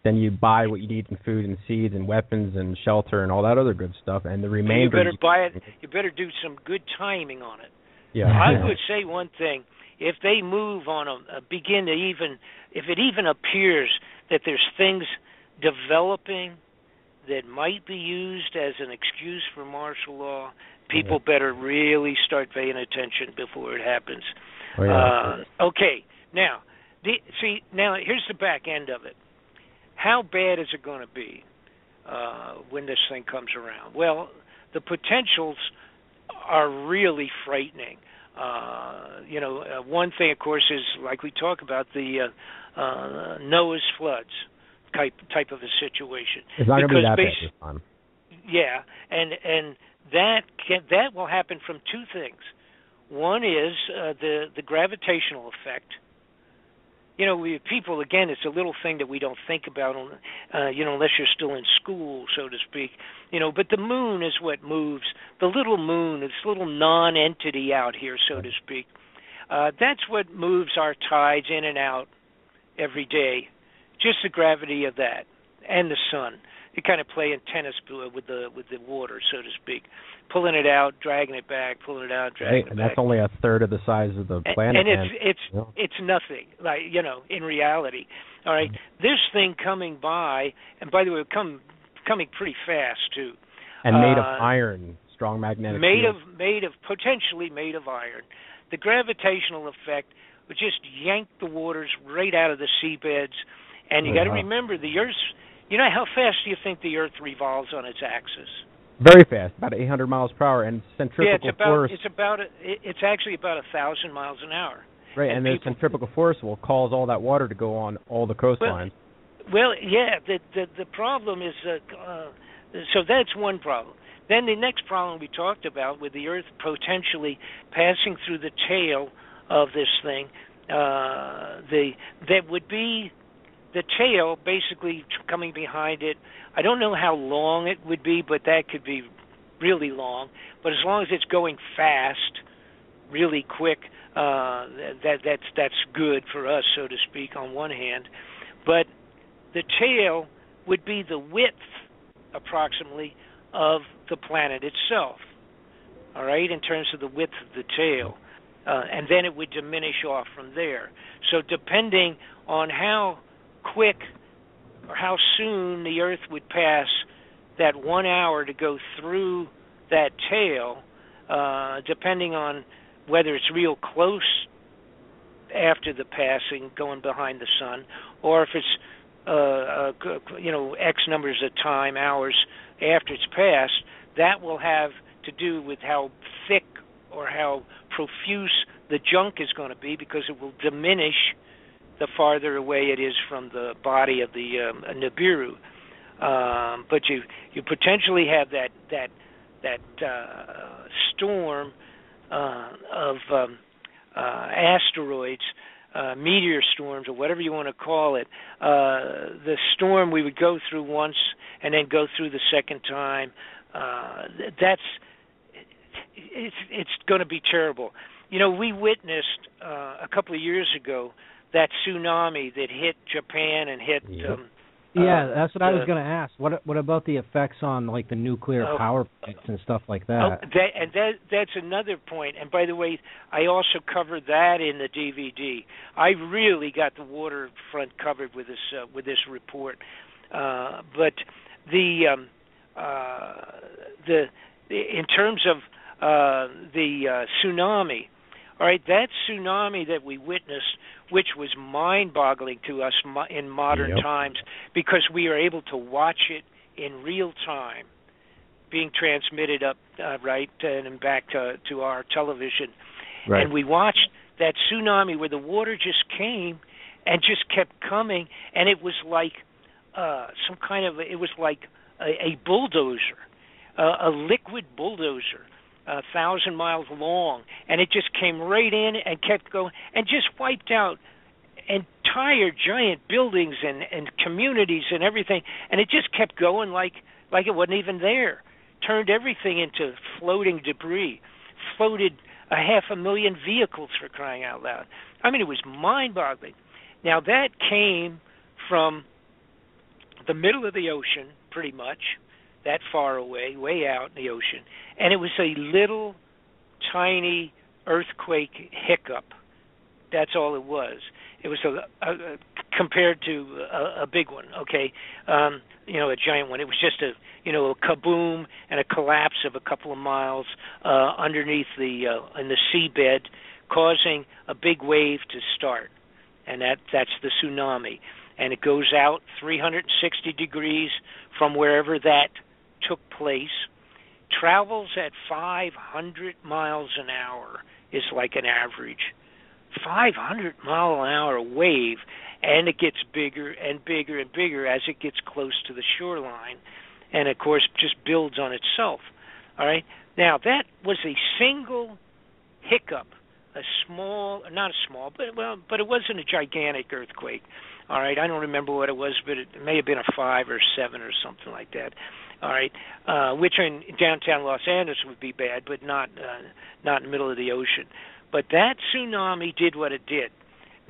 then you buy what you need in food and seeds and weapons and shelter and all that other good stuff, and the remainder. You better buy it. You better do some good timing on it. Yeah. I would say one thing: if they move on if it even appears that there's things developing that might be used as an excuse for martial law, people better really start paying attention before it happens. Oh, yeah. Okay, now here's the back end of it. How bad is it going to be when this thing comes around? Well, the potentials are really frightening. One thing, of course, is like we talk about the Noah's floods type of a situation. It's not going to be that bad this time. Yeah, and that will happen from two things. One is the gravitational effect. We people, again, it's a little thing that we don't think about, unless you're still in school, so to speak. But the moon is what moves. The little moon, this little non-entity out here, so to speak. That's what moves our tides in and out every day. Just the gravity of that and the sun. You kind of play in tennis with the water, so to speak, pulling it out, dragging it back, pulling it out, dragging it back. And that's only a third of the size of the planet. And it's nothing, like in reality. All right, this thing coming by, and by the way, coming pretty fast too. And made of iron, strong magnetic field. Potentially made of iron. The gravitational effect would just yank the waters right out of the seabeds, and you got to remember the Earth's. How fast do you think the Earth revolves on its axis? Very fast, about 800 miles per hour, and centrifugal force. It's actually about 1,000 miles an hour. Right, and the centrifugal force will cause all that water to go on all the coastlines. Well, yeah. The problem is so that's one problem. Then the next problem we talked about, with the Earth potentially passing through the tail of this thing, that would be the tail basically coming behind it. I don't know how long it would be, but that could be really long. But as long as it's going fast, really quick, that's good for us, so to speak, on one hand. But the tail would be the width, approximately, of the planet itself, all right, in terms of the width of the tail. And then it would diminish off from there. So depending on how quick or how soon the Earth would pass that 1 hour to go through that tail, depending on whether it's real close after the passing, going behind the sun, or if it's X numbers of time, hours after it's passed, that will have to do with how thick or how profuse the junk is going to be, because it will diminish the farther away it is from the body of the Nibiru. But you potentially have that storm of asteroids, meteor storms, or whatever you want to call it. The storm we would go through once and then go through the second time. It's going to be terrible. We witnessed a couple of years ago that tsunami that hit Japan and hit. That's what I was going to ask. What about the effects on like the nuclear power plants and stuff like that? That's another point. And by the way, I also covered that in the DVD. I really got the waterfront covered with this report. But in terms of the tsunami. All right, that tsunami that we witnessed, which was mind-boggling to us in modern times, because we are able to watch it in real time. being transmitted up, right, and back to our television. Right. And we watched that tsunami where the water just came and just kept coming, and it was like it was like a bulldozer, a liquid bulldozer, 1,000 miles long, and it just came right in and kept going and just wiped out entire giant buildings and communities and everything, and it just kept going like it wasn't even there. Turned everything into floating debris, floated 500,000 vehicles, for crying out loud. I mean, it was mind-boggling. Now, that came from the middle of the ocean, pretty much, that far away, way out in the ocean, and it was a little tiny earthquake hiccup. That's all it was. It was compared to a big one, okay, a giant one. It was just a kaboom and a collapse of a couple of miles underneath in the seabed, causing a big wave to start, and that's the tsunami. And it goes out 360 degrees from wherever that took place, travels at 500 miles an hour is like an average. 500-mile-an-hour wave, and it gets bigger and bigger and bigger as it gets close to the shoreline, and of course just builds on itself. All right. Now that was a single hiccup, not small, but it wasn't a gigantic earthquake. All right. I don't remember what it was, but it may have been a 5 or 7 or something like that. All right. Which in downtown Los Angeles would be bad, but not in the middle of the ocean. But that tsunami did what it did.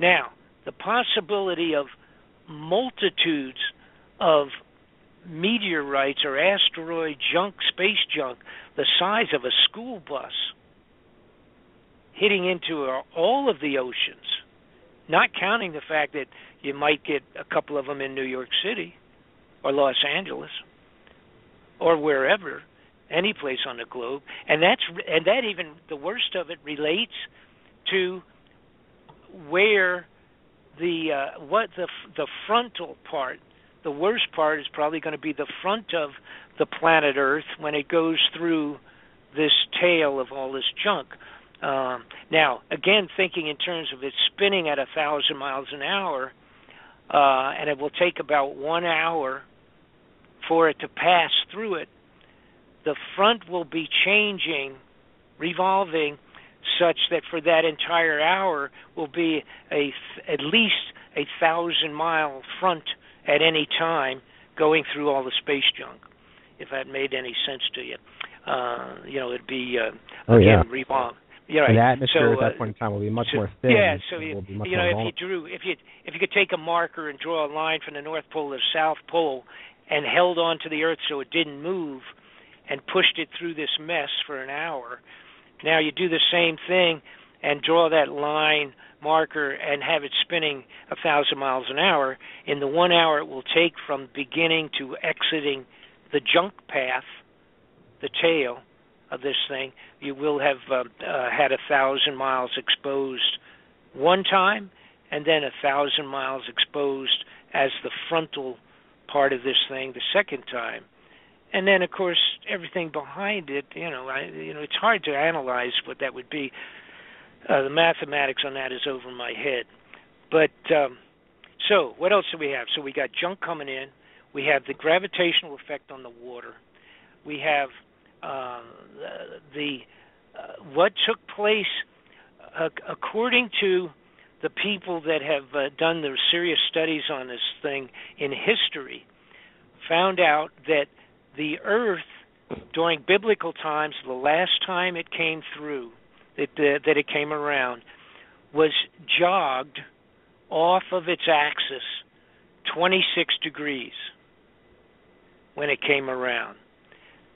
Now, the possibility of multitudes of meteorites or asteroid junk, space junk, the size of a school bus, hitting into all of the oceans, not counting the fact that you might get a couple of them in New York City or Los Angeles or wherever, any place on the globe, and that even the worst of it relates to where the frontal part. The worst part is probably going to be the front of the planet Earth when it goes through this tail of all this junk. Now, again, thinking in terms of it spinning at 1,000 miles an hour, and it will take about 1 hour for it to pass through it. The front will be changing, revolving, such that for that entire hour will be at least 1,000-mile front at any time going through all the space junk. If that made any sense to you, it'd be revolve. Yeah, right. The atmosphere at that point in time will be much more thin. Yeah, so if you could take a marker and draw a line from the North Pole to the South Pole and held on to the Earth so it didn't move, and pushed it through this mess for an hour. Now you do the same thing and draw that line marker and have it spinning 1,000 miles an hour. In the 1 hour it will take from beginning to exiting the junk path, the tail of this thing, you will have had 1,000 miles exposed one time, and then 1,000 miles exposed as the frontal part of this thing the second time. And then, of course, everything behind it, it's hard to analyze what that would be. The mathematics on that is over my head. But, so what else do we have? So we got junk coming in. We have the gravitational effect on the water. We have what took place according to the people that have done the serious studies on this thing in history, found out that the Earth, during biblical times, the last time it came through, that it came around, was jogged off of its axis 26 degrees when it came around.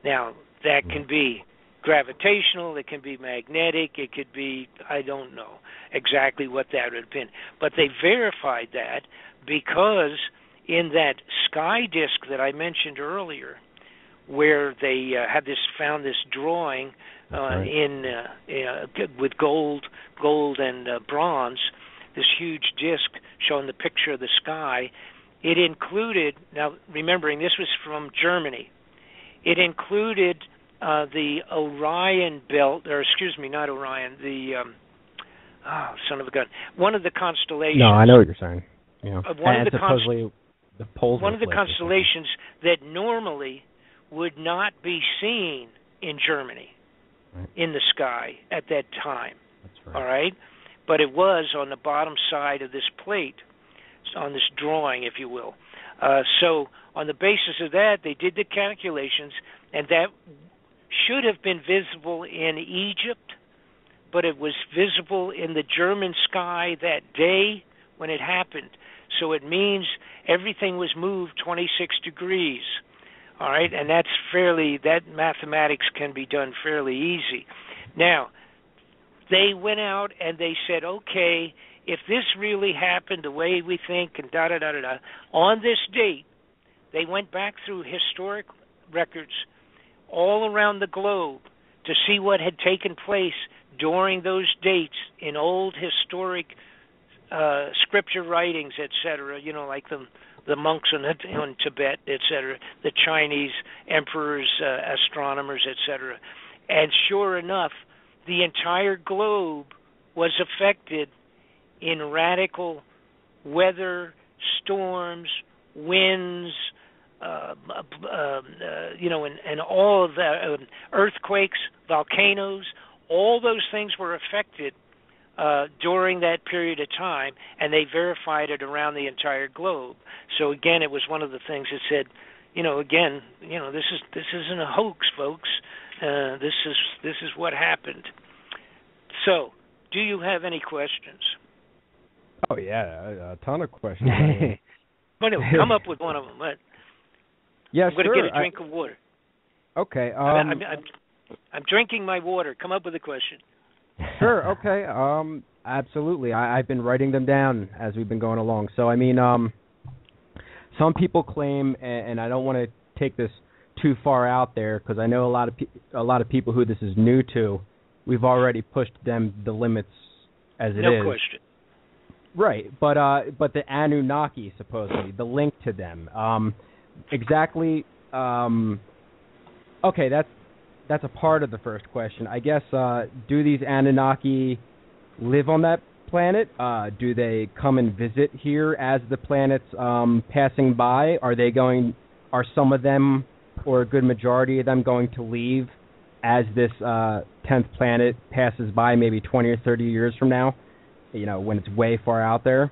Now, that can be gravitational, it can be magnetic, it could be, I don't know exactly what that would have been. But they verified that because in that sky disk that I mentioned earlier, where they found this drawing with gold and bronze, this huge disk showing the picture of the sky. It included, now remembering this was from Germany, It included the Orion belt, or excuse me, not Orion, the son of a gun, one of the constellations. No, I know what you're saying. Yeah. One of the one of the constellations that normally would not be seen in Germany, right, in the sky at that time. That's right. All right? But it was on the bottom side of this plate, on this drawing, if you will. So on the basis of that, they did the calculations, and that should have been visible in Egypt, but it was visible in the German sky that day when it happened. So it means everything was moved 26 degrees. All right, and that mathematics can be done fairly easy. Now, they went out and they said, okay, if this really happened the way we think, and da-da-da-da-da, on this date, they went back through historic records all around the globe to see what had taken place during those dates in old historic scripture writings, etc., like the monks in Tibet, etc., the Chinese emperors, astronomers, etc. And sure enough, the entire globe was affected in radical weather, storms, winds, and all of the earthquakes, volcanoes. All those things were affected during that period of time, and they verified it around the entire globe. So again, it was one of the things that said, this isn't a hoax, folks. This is what happened. So, do you have any questions? Oh yeah, a ton of questions. Well, no, come up with one of them. But yeah, I'm going to get a drink of water. Okay. I'm drinking my water. Come up with a question. Sure. Okay. Absolutely. I've been writing them down as we've been going along. So I mean, some people claim, and I don't want to take this too far out there because I know a lot of people who this is new to. We've already pushed them the limits as it is. No question. Right, but the Anunnaki, supposedly, the link to them, exactly. Okay, that's a part of the first question. I guess. Do these Anunnaki live on that planet? Do they come and visit here as the planet's passing by? Are some of them, or a good majority of them, going to leave as this 10th planet passes by, maybe 20 or 30 years from now? When it's way far out there.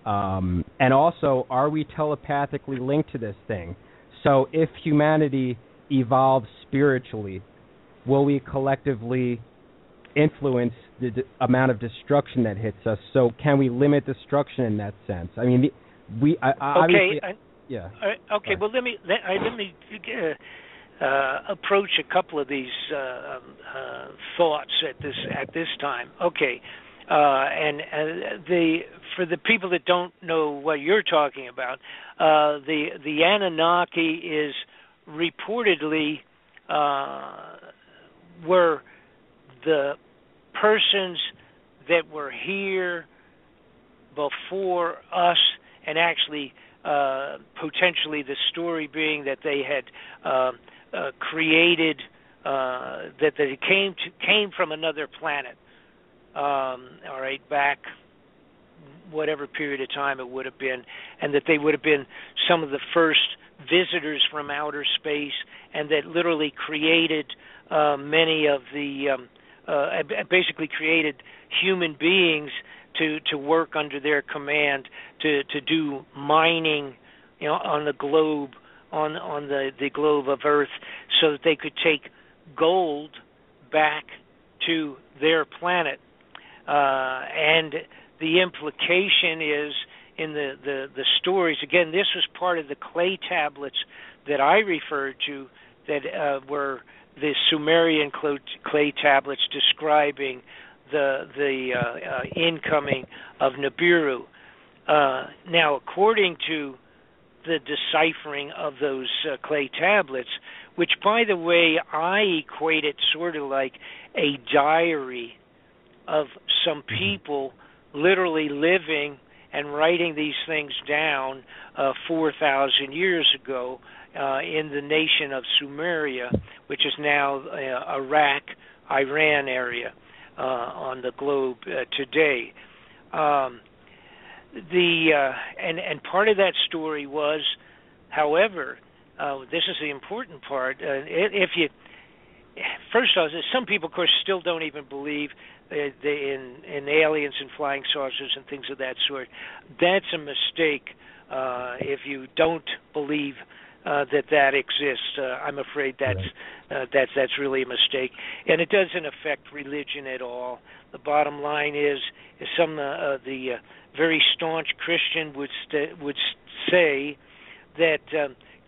And also, are we telepathically linked to this thing? So if humanity evolves spiritually, will we collectively influence the amount of destruction that hits us? So can we limit destruction in that sense? I mean, obviously... Yeah. Okay, well, let me approach a couple of these thoughts at this time. Okay. For the people that don't know what you're talking about, the Anunnaki is reportedly were the persons that were here before us, and actually potentially the story being that they had created that they came from another planet. All right, back whatever period of time it would have been, and that they would have been some of the first visitors from outer space, and that literally created many of the, basically created human beings to work under their command, to do mining, on the globe, on the globe of Earth, so that they could take gold back to their planet. And the implication is in the stories. Again, this was part of the clay tablets that I referred to, that were the Sumerian clay tablets describing the incoming of Nibiru. Now, according to the deciphering of those clay tablets, which, by the way, I equate it sort of like a diary of some people literally living and writing these things down 4,000 years ago in the nation of Sumeria, which is now Iraq, Iran area on the globe today. And part of that story was, however, this is the important part. First off, some people, of course, still don't even believe in aliens and flying saucers and things of that sort. That's a mistake. If you don't believe that exists, I'm afraid that's really a mistake, and it doesn't affect religion at all. The bottom line is some the very staunch Christian would say that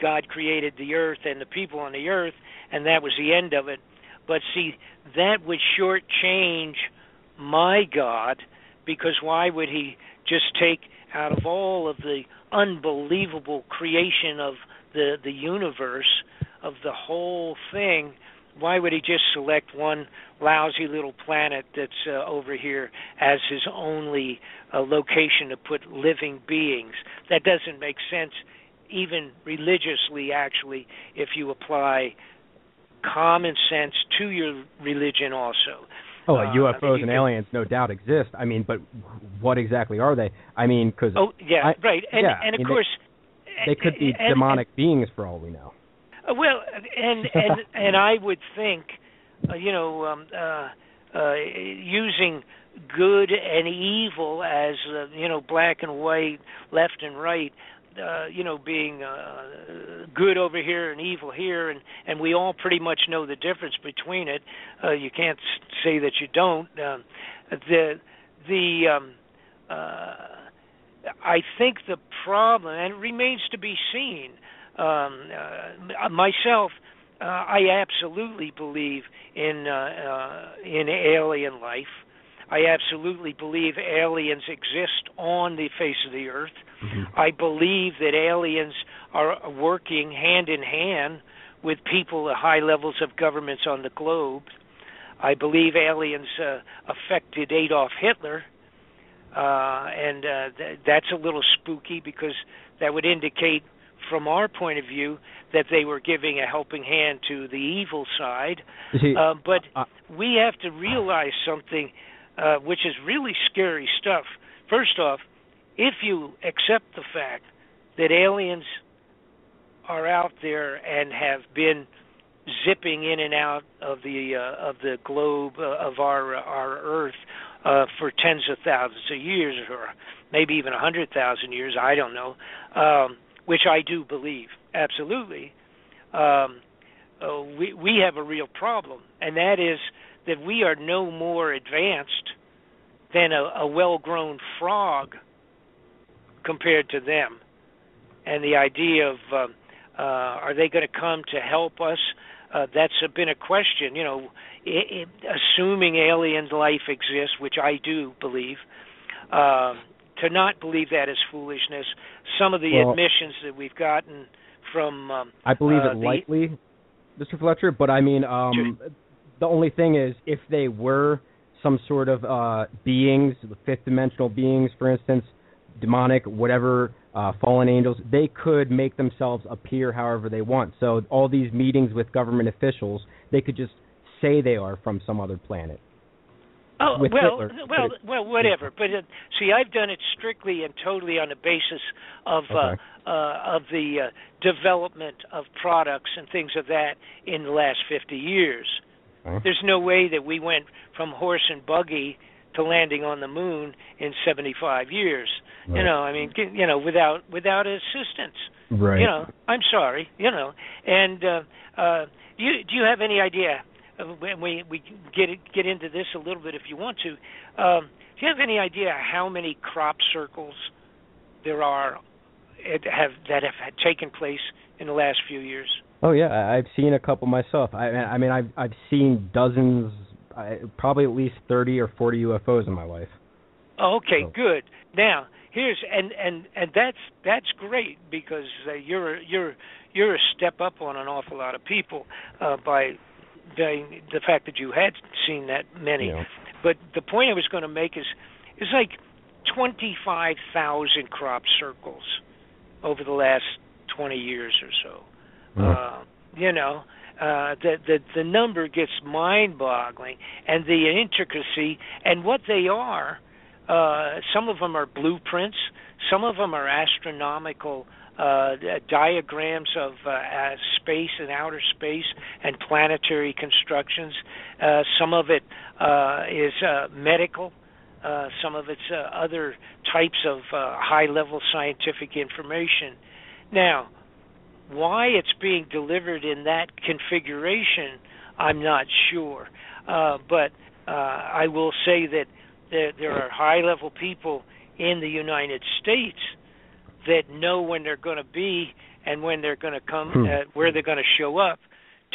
God created the earth and the people on the earth, and that was the end of it. But see, that would shortchange my God, because why would he just take out of all of the unbelievable creation of the universe, of the whole thing, why would he just select one lousy little planet that's over here as his only location to put living beings? That doesn't make sense, even religiously, actually, if you apply common sense to your religion also. Oh, UFOs and aliens no doubt exist. I mean, but what exactly are they? I mean, because... Oh, yeah, right. And of course... They could be demonic beings for all we know. Well, and I would think, using good and evil as, black and white, left and right, being good over here and evil here, and we all pretty much know the difference between it. You can't say that you don't. I think the problem, and it remains to be seen, myself, I absolutely believe in alien life. I absolutely believe aliens exist on the face of the earth. Mm-hmm. I believe that aliens are working hand in hand with people at high levels of governments on the globe. I believe aliens affected Adolf Hitler, and that's a little spooky, because that would indicate, from our point of view, that they were giving a helping hand to the evil side. But we have to realize something, which is really scary stuff. First off, if you accept the fact that aliens are out there and have been zipping in and out of the globe of our Earth for tens of thousands of years, or maybe even 100,000 years, I don't know, which I do believe, absolutely, we have a real problem, and that is that we are no more advanced than a well-grown frog compared to them. And the idea of are they going to come to help us? That's been a question. Assuming alien life exists, which I do believe, to not believe that is foolishness. Some of the admissions that we've gotten from I believe it likely, Mr. Fletcher, but I mean, the only thing is, if they were some sort of beings, fifth-dimensional beings, for instance, demonic, whatever, fallen angels, they could make themselves appear however they want. So all these meetings with government officials, they could just say they are from some other planet. Oh, well, whatever. But see, I've done it strictly and totally on the basis of the development of products and things of that in the last 50 years. There's no way that we went from horse and buggy to landing on the moon in 75 years. Right. Without assistance. Right. I'm sorry. And do you have any idea? When we get into this a little bit, if you want to, do you have any idea how many crop circles there are that have taken place in the last few years? Oh yeah, I've seen a couple myself. I mean, I've seen dozens, probably at least 30 or 40 UFOs in my life. Oh, okay, good. Now here's and that's great, because you're a step up on an awful lot of people by the fact that you had seen that many. Yeah. But the point I was going to make is like 25,000 crop circles over the last 20 years or so. The number gets mind-boggling, and the intricacy, and what they are. Some of them are blueprints. Some of them are astronomical diagrams of space and outer space and planetary constructions. Some of it is medical. Some of it's other types of high-level scientific information. Now, why it's being delivered in that configuration, I'm not sure. But I will say that there are high-level people in the United States that know when they're going to be and when they're going to come, where they're going to show up,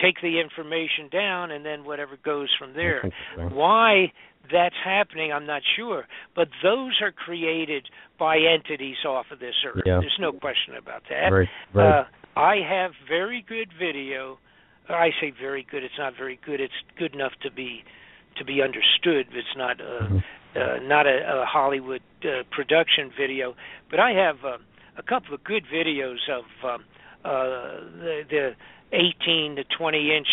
take the information down, and then whatever goes from there. Why that's happening, I'm not sure. But those are created by entities off of this earth. Yeah. There's no question about that. Right. I have very good video. I say very good. It's not very good. It's good enough to be understood. It's not not a Hollywood production video. But I have a couple of good videos of the 18 to 20 inch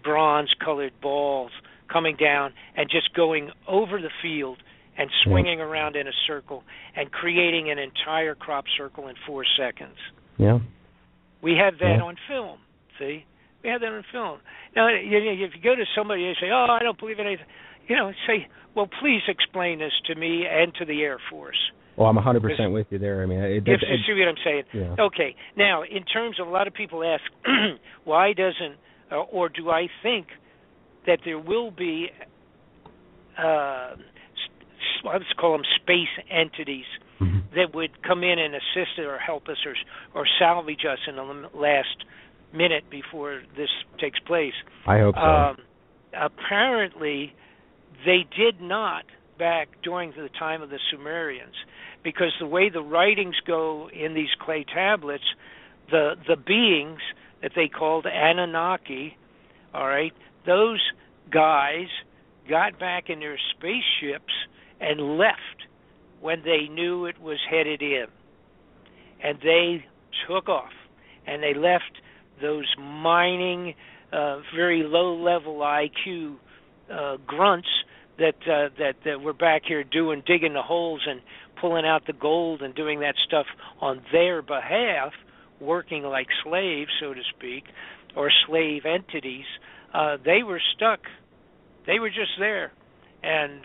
bronze-colored balls coming down and just going over the field and swinging around in a circle and creating an entire crop circle in 4 seconds. Yeah. We have that on film, see? We have that on film. Now, if you go to somebody and say, oh, I don't believe in anything, say, well, please explain this to me and to the Air Force. Well, I'm 100% with you there. I mean, you see what I'm saying? Yeah. Okay. Now, in terms of a lot of people ask, why doesn't, or do I think that there will be, let's call them space entities, that would come in and assist or help us or salvage us in the last minute before this takes place? I hope so. Apparently, they did not back during the time of the Sumerians, because the way the writings go in these clay tablets, the beings that they called Anunnaki, all right, those guys got back in their spaceships and left when they knew it was headed in. And they took off, and they left those mining, very low-level IQ grunts that were back here digging the holes and pulling out the gold and doing that stuff on their behalf, working like slaves, so to speak, or slave entities. They were stuck. They were just there. And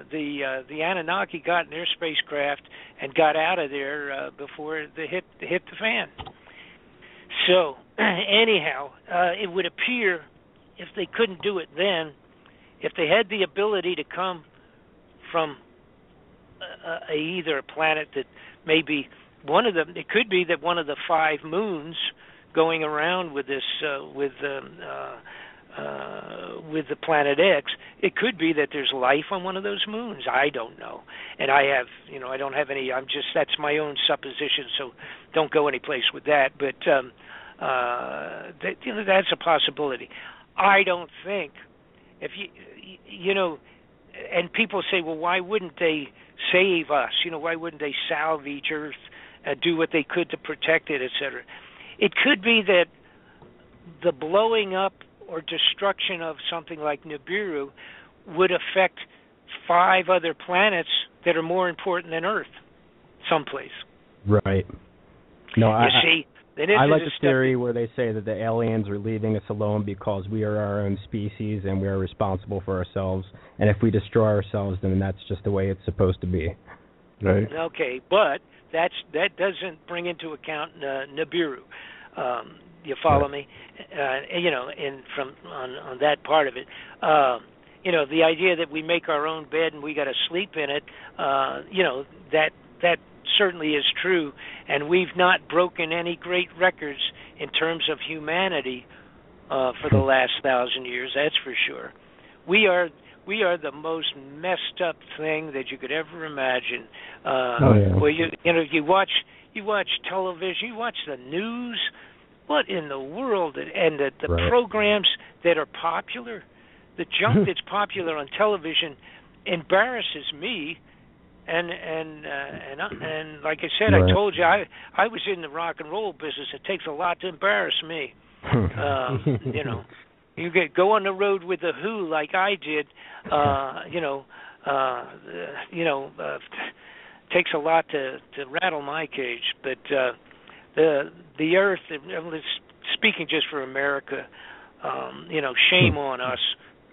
the Anunnaki got in their spacecraft and got out of there before they hit the fan. So anyhow, it would appear, if they couldn't do it then, if they had the ability to come from either a planet that maybe one of them, it could be that one of the 5 moons going around with this with the planet X, it could be that there's life on one of those moons. I don't know, and I don't have any. That's my own supposition, so don't go any place with that. But that's a possibility. I don't think if and people say, well, why wouldn't they save us? Why wouldn't they salvage Earth, do what they could to protect it, etc. It could be that the blowing up or destruction of something like Nibiru would affect 5 other planets that are more important than Earth, someplace. Right. No, I like the theory where they say that the aliens are leaving us alone because we are our own species and we are responsible for ourselves. And if we destroy ourselves, then that's just the way it's supposed to be. Right. Okay, but that doesn't bring into account Nibiru. You follow me? And on that part of it, the idea that we make our own bed and we got to sleep in it, that certainly is true, and we've not broken any great records in terms of humanity for the last 1,000 years. That's for sure. We are the most messed up thing that you could ever imagine. Well, you watch television, you watch the news. What in the world? And the programs that are popular, the junk that's popular on television embarrasses me And like I said, Right. I told you I was in the rock and roll business. It takes a lot to embarrass me. You know, you go on the road with the Who like I did. Takes a lot to rattle my cage. But the Earth, speaking just for America, shame on us.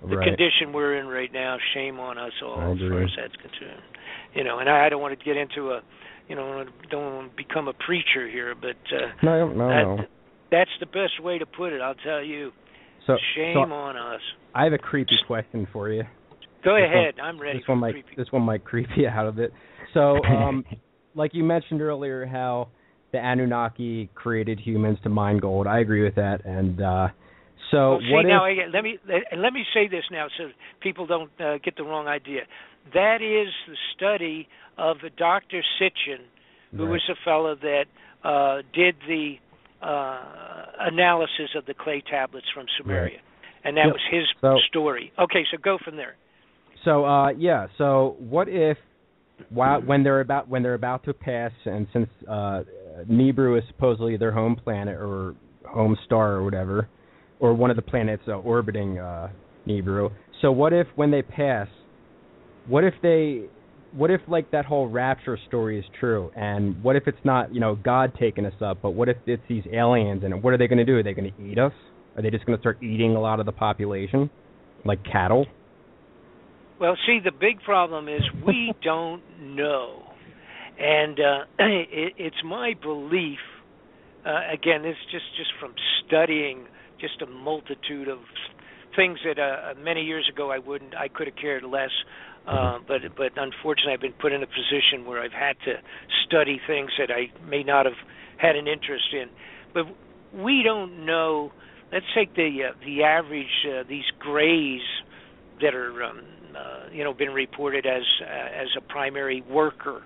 The Right. condition we're in right now, shame on us all, I as agree. far as that's concerned. And I don't want to get into don't want to become a preacher here, but No. that's the best way to put it, I'll tell you. Shame on us. I have a creepy question for you. Go ahead, I'm ready. This one might creep you out of it. So, like you mentioned earlier, how the Anunnaki created humans to mine gold. I agree with that, and let me say this now, so people don't get the wrong idea. That is the study of Dr. Sitchin, who was a fellow that did the analysis of the clay tablets from Sumeria, and that was his story. Okay, so go from there. So so what if when they're about to pass, and since Nibiru is supposedly their home planet or home star or whatever, or one of the planets orbiting Nibiru. So what if when they pass, what if like that whole rapture story is true, and what if it's not God taking us up, but what if it's these aliens, and what are they going to do? Are they going to eat us? Are they just going to start eating a lot of the population, like cattle? Well, see, the big problem is we don't know, and it's my belief. Again, this just from studying just a multitude of things that many years ago I could have cared less. But unfortunately, I've been put in a position where I've had to study things that I may not have had an interest in. But we don't know. Let's take the average these grays that are been reported as a primary worker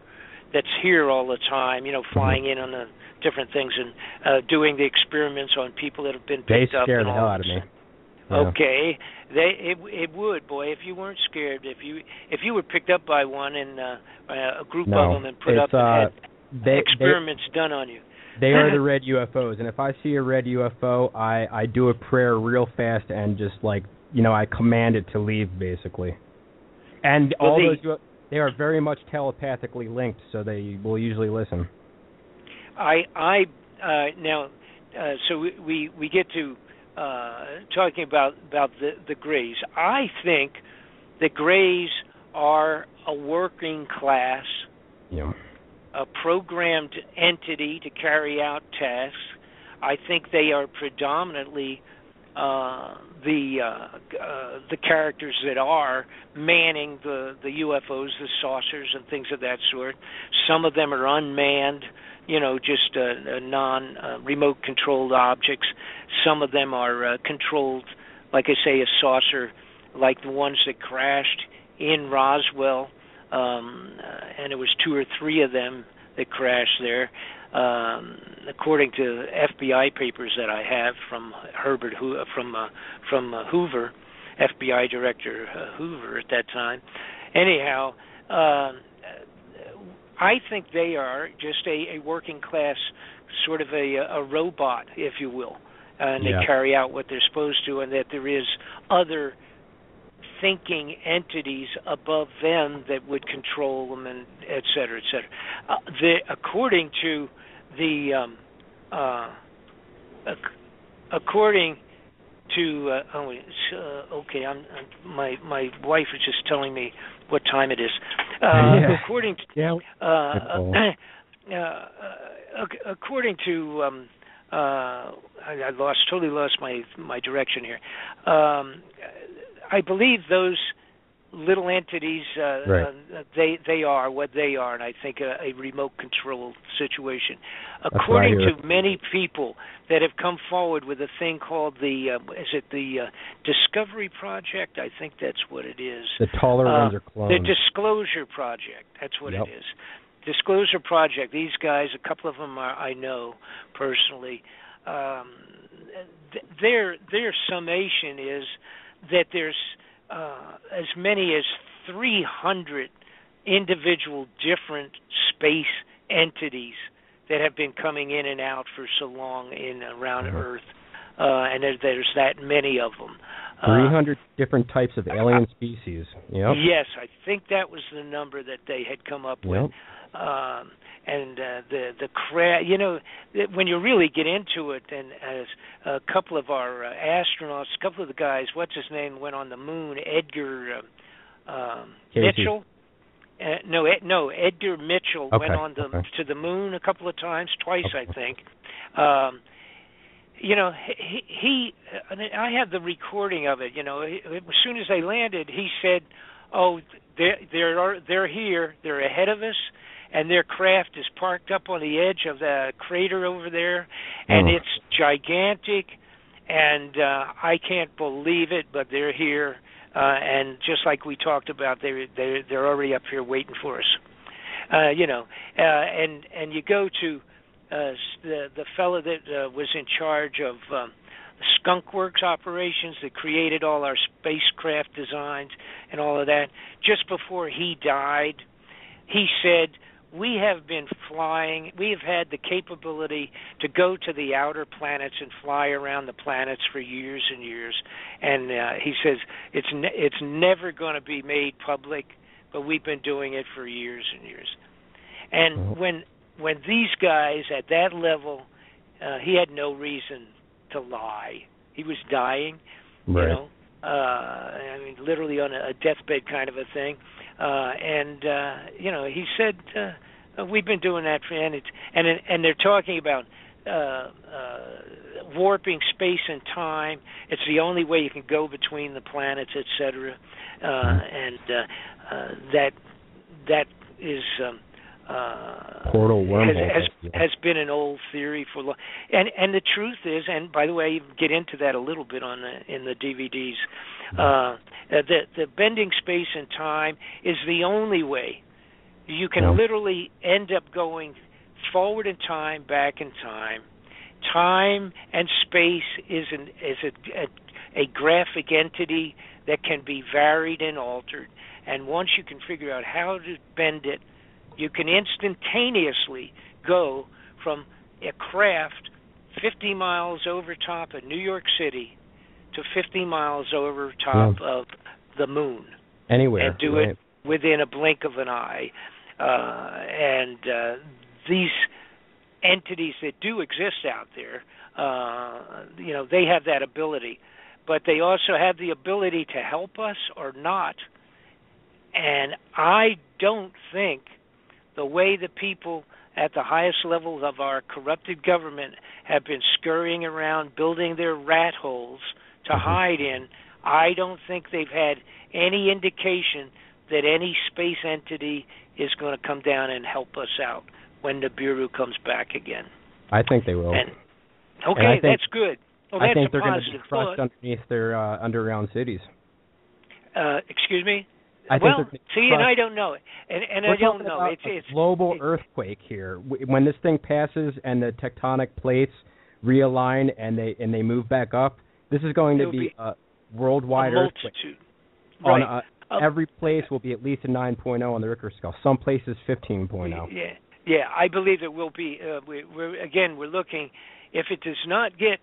that's here all the time, flying in on the different things and doing the experiments on people that have been picked up. They scare the hell out of me. Yeah. Okay, it would, boy, if you weren't scared. If you were picked up by one and a group of them and put up and had experiments done on you. They are the red UFOs, and if I see a red UFO, I do a prayer real fast and just I command it to leave, basically. And they are very much telepathically linked, so they will usually listen. So we get to talking about the Greys. I think the Greys are a working class, a programmed entity to carry out tasks. I think they are predominantly the characters that are manning the UFOs, the saucers, and things of that sort. Some of them are unmanned, just non-remote controlled objects. Some of them are controlled, like I say, a saucer, like the ones that crashed in Roswell, and it was 2 or 3 of them that crashed there. According to FBI papers that I have from Hoover, FBI Director Hoover at that time. Anyhow, I think they are just a working class, sort of a robot, if you will, and they carry out what they're supposed to, and that there is other thinking entities above them that would control them, and et cetera, et cetera. According to my wife is just telling me what time it is. According to I totally lost my direction here. I believe those little entities, they are what they are, and I think a remote control situation. According to many people that have come forward with a thing called the Discovery Project? I think that's what it is. The taller ones are clones. The Disclosure Project, that's what it is. Disclosure Project, these guys, a couple of them I know personally. Their summation is that there's as many as 300 individual different space entities that have been coming in and out for so long in around Earth, and there's that many of them. 300 different types of alien species. Yep. Yes, I think that was the number that they had come up with. And the craft, when you really get into it, and as a couple of our astronauts, a couple of the guys, what's his name, went on the moon, Edgar Mitchell. Edgar Mitchell went on to the moon a couple of times, twice I think. He I have the recording of it. As soon as they landed, he said, "Oh, they're here. They're ahead of us, and their craft is parked up on the edge of the crater over there, and it's gigantic, and I can't believe it, but they're here." And just like we talked about, they're already up here waiting for us. And you go to the fellow that was in charge of Skunk Works operations that created all our spacecraft designs and all of that. Just before he died, he said, "We have been flying. We have had the capability to go to the outer planets and fly around the planets for years and years." And he says it's never going to be made public, but we've been doing it for years and years. And when these guys at that level, he had no reason to lie. He was dying, I mean, literally on a deathbed kind of a thing. He said, "We've been doing that for," and they're talking about warping space and time. It's the only way you can go between the planets, etc. That is portal wormhole has been an old theory for long. And the truth is, and by the way, you get into that a little bit in the DVDs. The bending space and time is the only way you can literally end up going forward in time, back in time. Time and space is a graphic entity that can be varied and altered. And once you can figure out how to bend it, you can instantaneously go from a craft 50 miles over top of New York City to 50 miles over top of the moon. Anywhere. And do it within a blink of an eye. These entities that do exist out there, they have that ability. But they also have the ability to help us or not. And I don't think the way the people at the highest levels of our corrupted government have been scurrying around building their rat holes to hide in, I don't think they've had any indication that any space entity is going to come down and help us out when Nibiru comes back again. I think they will. That's good. Well, I think they're going to be crushed underneath their underground cities. Excuse me? I don't know. And I don't know. It's a global earthquake here. When this thing passes and the tectonic plates realign and they move back up, this is going to be a worldwide earthquake. Right. Every place will be at least a 9.0 on the Richter scale. Some places 15.0. Yeah. I believe it will be. We're looking. If it does not get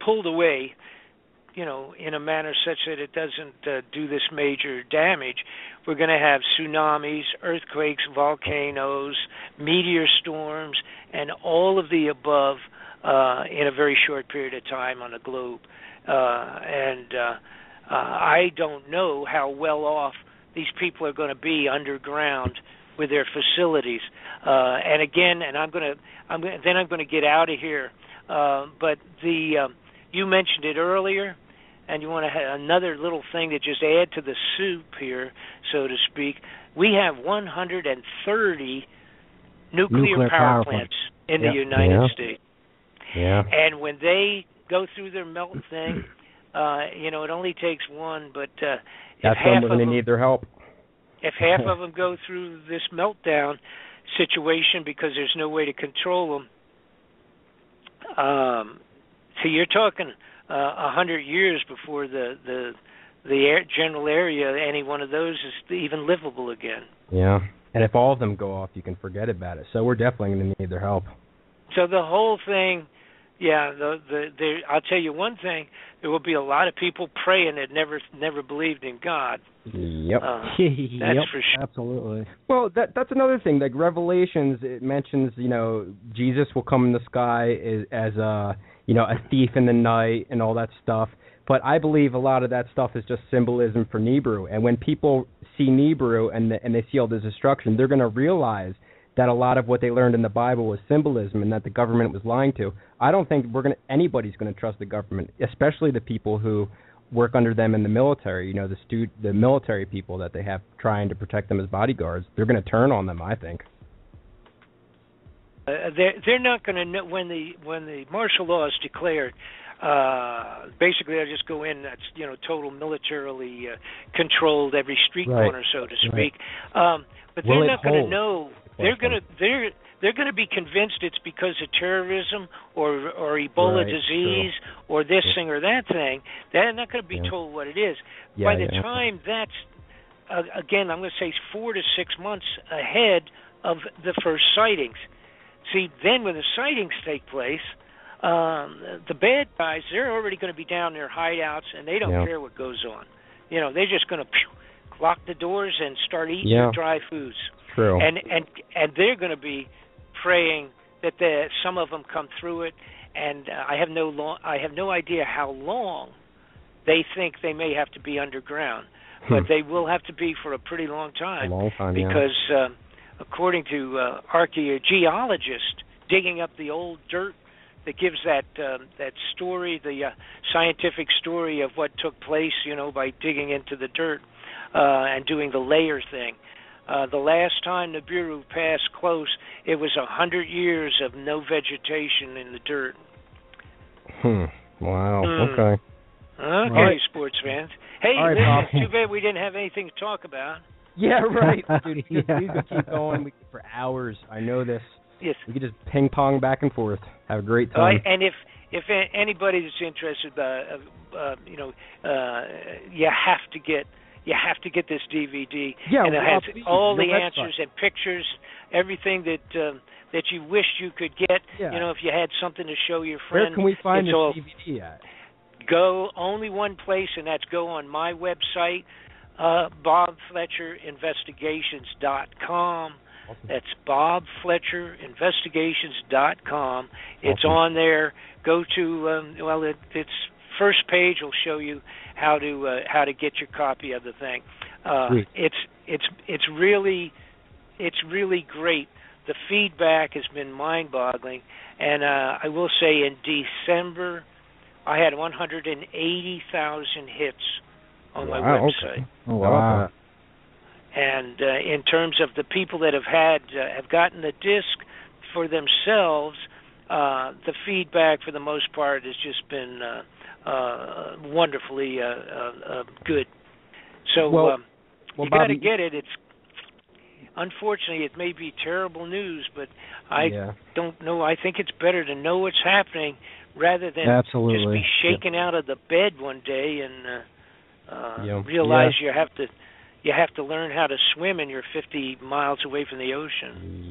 pulled away, in a manner such that it doesn't do this major damage, we're going to have tsunamis, earthquakes, volcanoes, meteor storms, and all of the above in a very short period of time on the globe. I don't know how well off these people are going to be underground with their facilities. I'm going to get out of here. But you mentioned it earlier, and you want to have another little thing to just add to the soup here, so to speak. We have 130 nuclear power plants in the United States. Yeah. And when they go through their melt thing, it only takes one, but that's when we're going to need their help. If half of them go through this meltdown situation because there's no way to control them, so you're talking 100 years before the general area, any one of those is even livable again. Yeah, and if all of them go off, you can forget about it. So we're definitely going to need their help. So the whole thing, yeah, I'll tell you one thing, there will be a lot of people praying that never believed in God. Yep. That's for sure. Absolutely. Well, that's another thing. Like Revelations, it mentions, Jesus will come in the sky as a thief in the night and all that stuff. But I believe a lot of that stuff is just symbolism for Nibiru. And when people see Nibiru and they see all this destruction, they're going to realize that a lot of what they learned in the Bible was symbolism and that the government was lying to. I don't think anybody's going to trust the government, especially the people who work under them in the military. The military people that they have trying to protect them as bodyguards. They're going to turn on them, I think. They're not going to know when the martial law is declared. Basically, they just go in. That's total militarily controlled every street corner, so to speak. Right. But they're not going to know. They're going to be convinced it's because of terrorism or Ebola disease or this thing or that thing. They're not going to be told what it is. By the time that's again, I'm going to say 4 to 6 months ahead of the first sightings. See, then when the sightings take place, the bad guys, they're already going to be down their hideouts, and they don't care what goes on. They're just going to lock the doors and start eating their dry foods. True. And they're going to be praying that some of them come through it. And I have no idea how long they think they may have to be underground, but they will have to be for a pretty long time. A long time, because according to archaeologists digging up the old dirt that gives that story, the scientific story of what took place, by digging into the dirt and doing the layer thing. The last time Nibiru passed close, it was 100 years of no vegetation in the dirt. Wow. Okay. Okay, right. Sports fans. Hey, right, too bad we didn't have anything to talk about. Yeah, right. Dude, we could keep going for hours. I know this. Yes. We could just ping pong back and forth. Have a great time. And if anybody is interested, you have to get this DVD. Yeah, and it has all the website. answers and pictures, everything that you wished you could get. Yeah. If you had something to show your friend. Where can we find this DVD at? Go only one place, and that's go on my website, BobFletcherInvestigations.com. Awesome. That's BobFletcherInvestigations.com. It's on there. Go to its first page will show you how to get your copy of the thing. It's really great. The feedback has been mind-boggling, and I will say in December I had 180,000 hits on my website. Okay. Oh, wow. And in terms of the people that have gotten the disc for themselves, the feedback for the most part has just been wonderfully good. So you got to get it. It's unfortunately it may be terrible news, but I don't know. I think it's better to know what's happening rather than just be shaken out of the bed one day and realize you have to learn how to swim and you're 50 miles away from the ocean.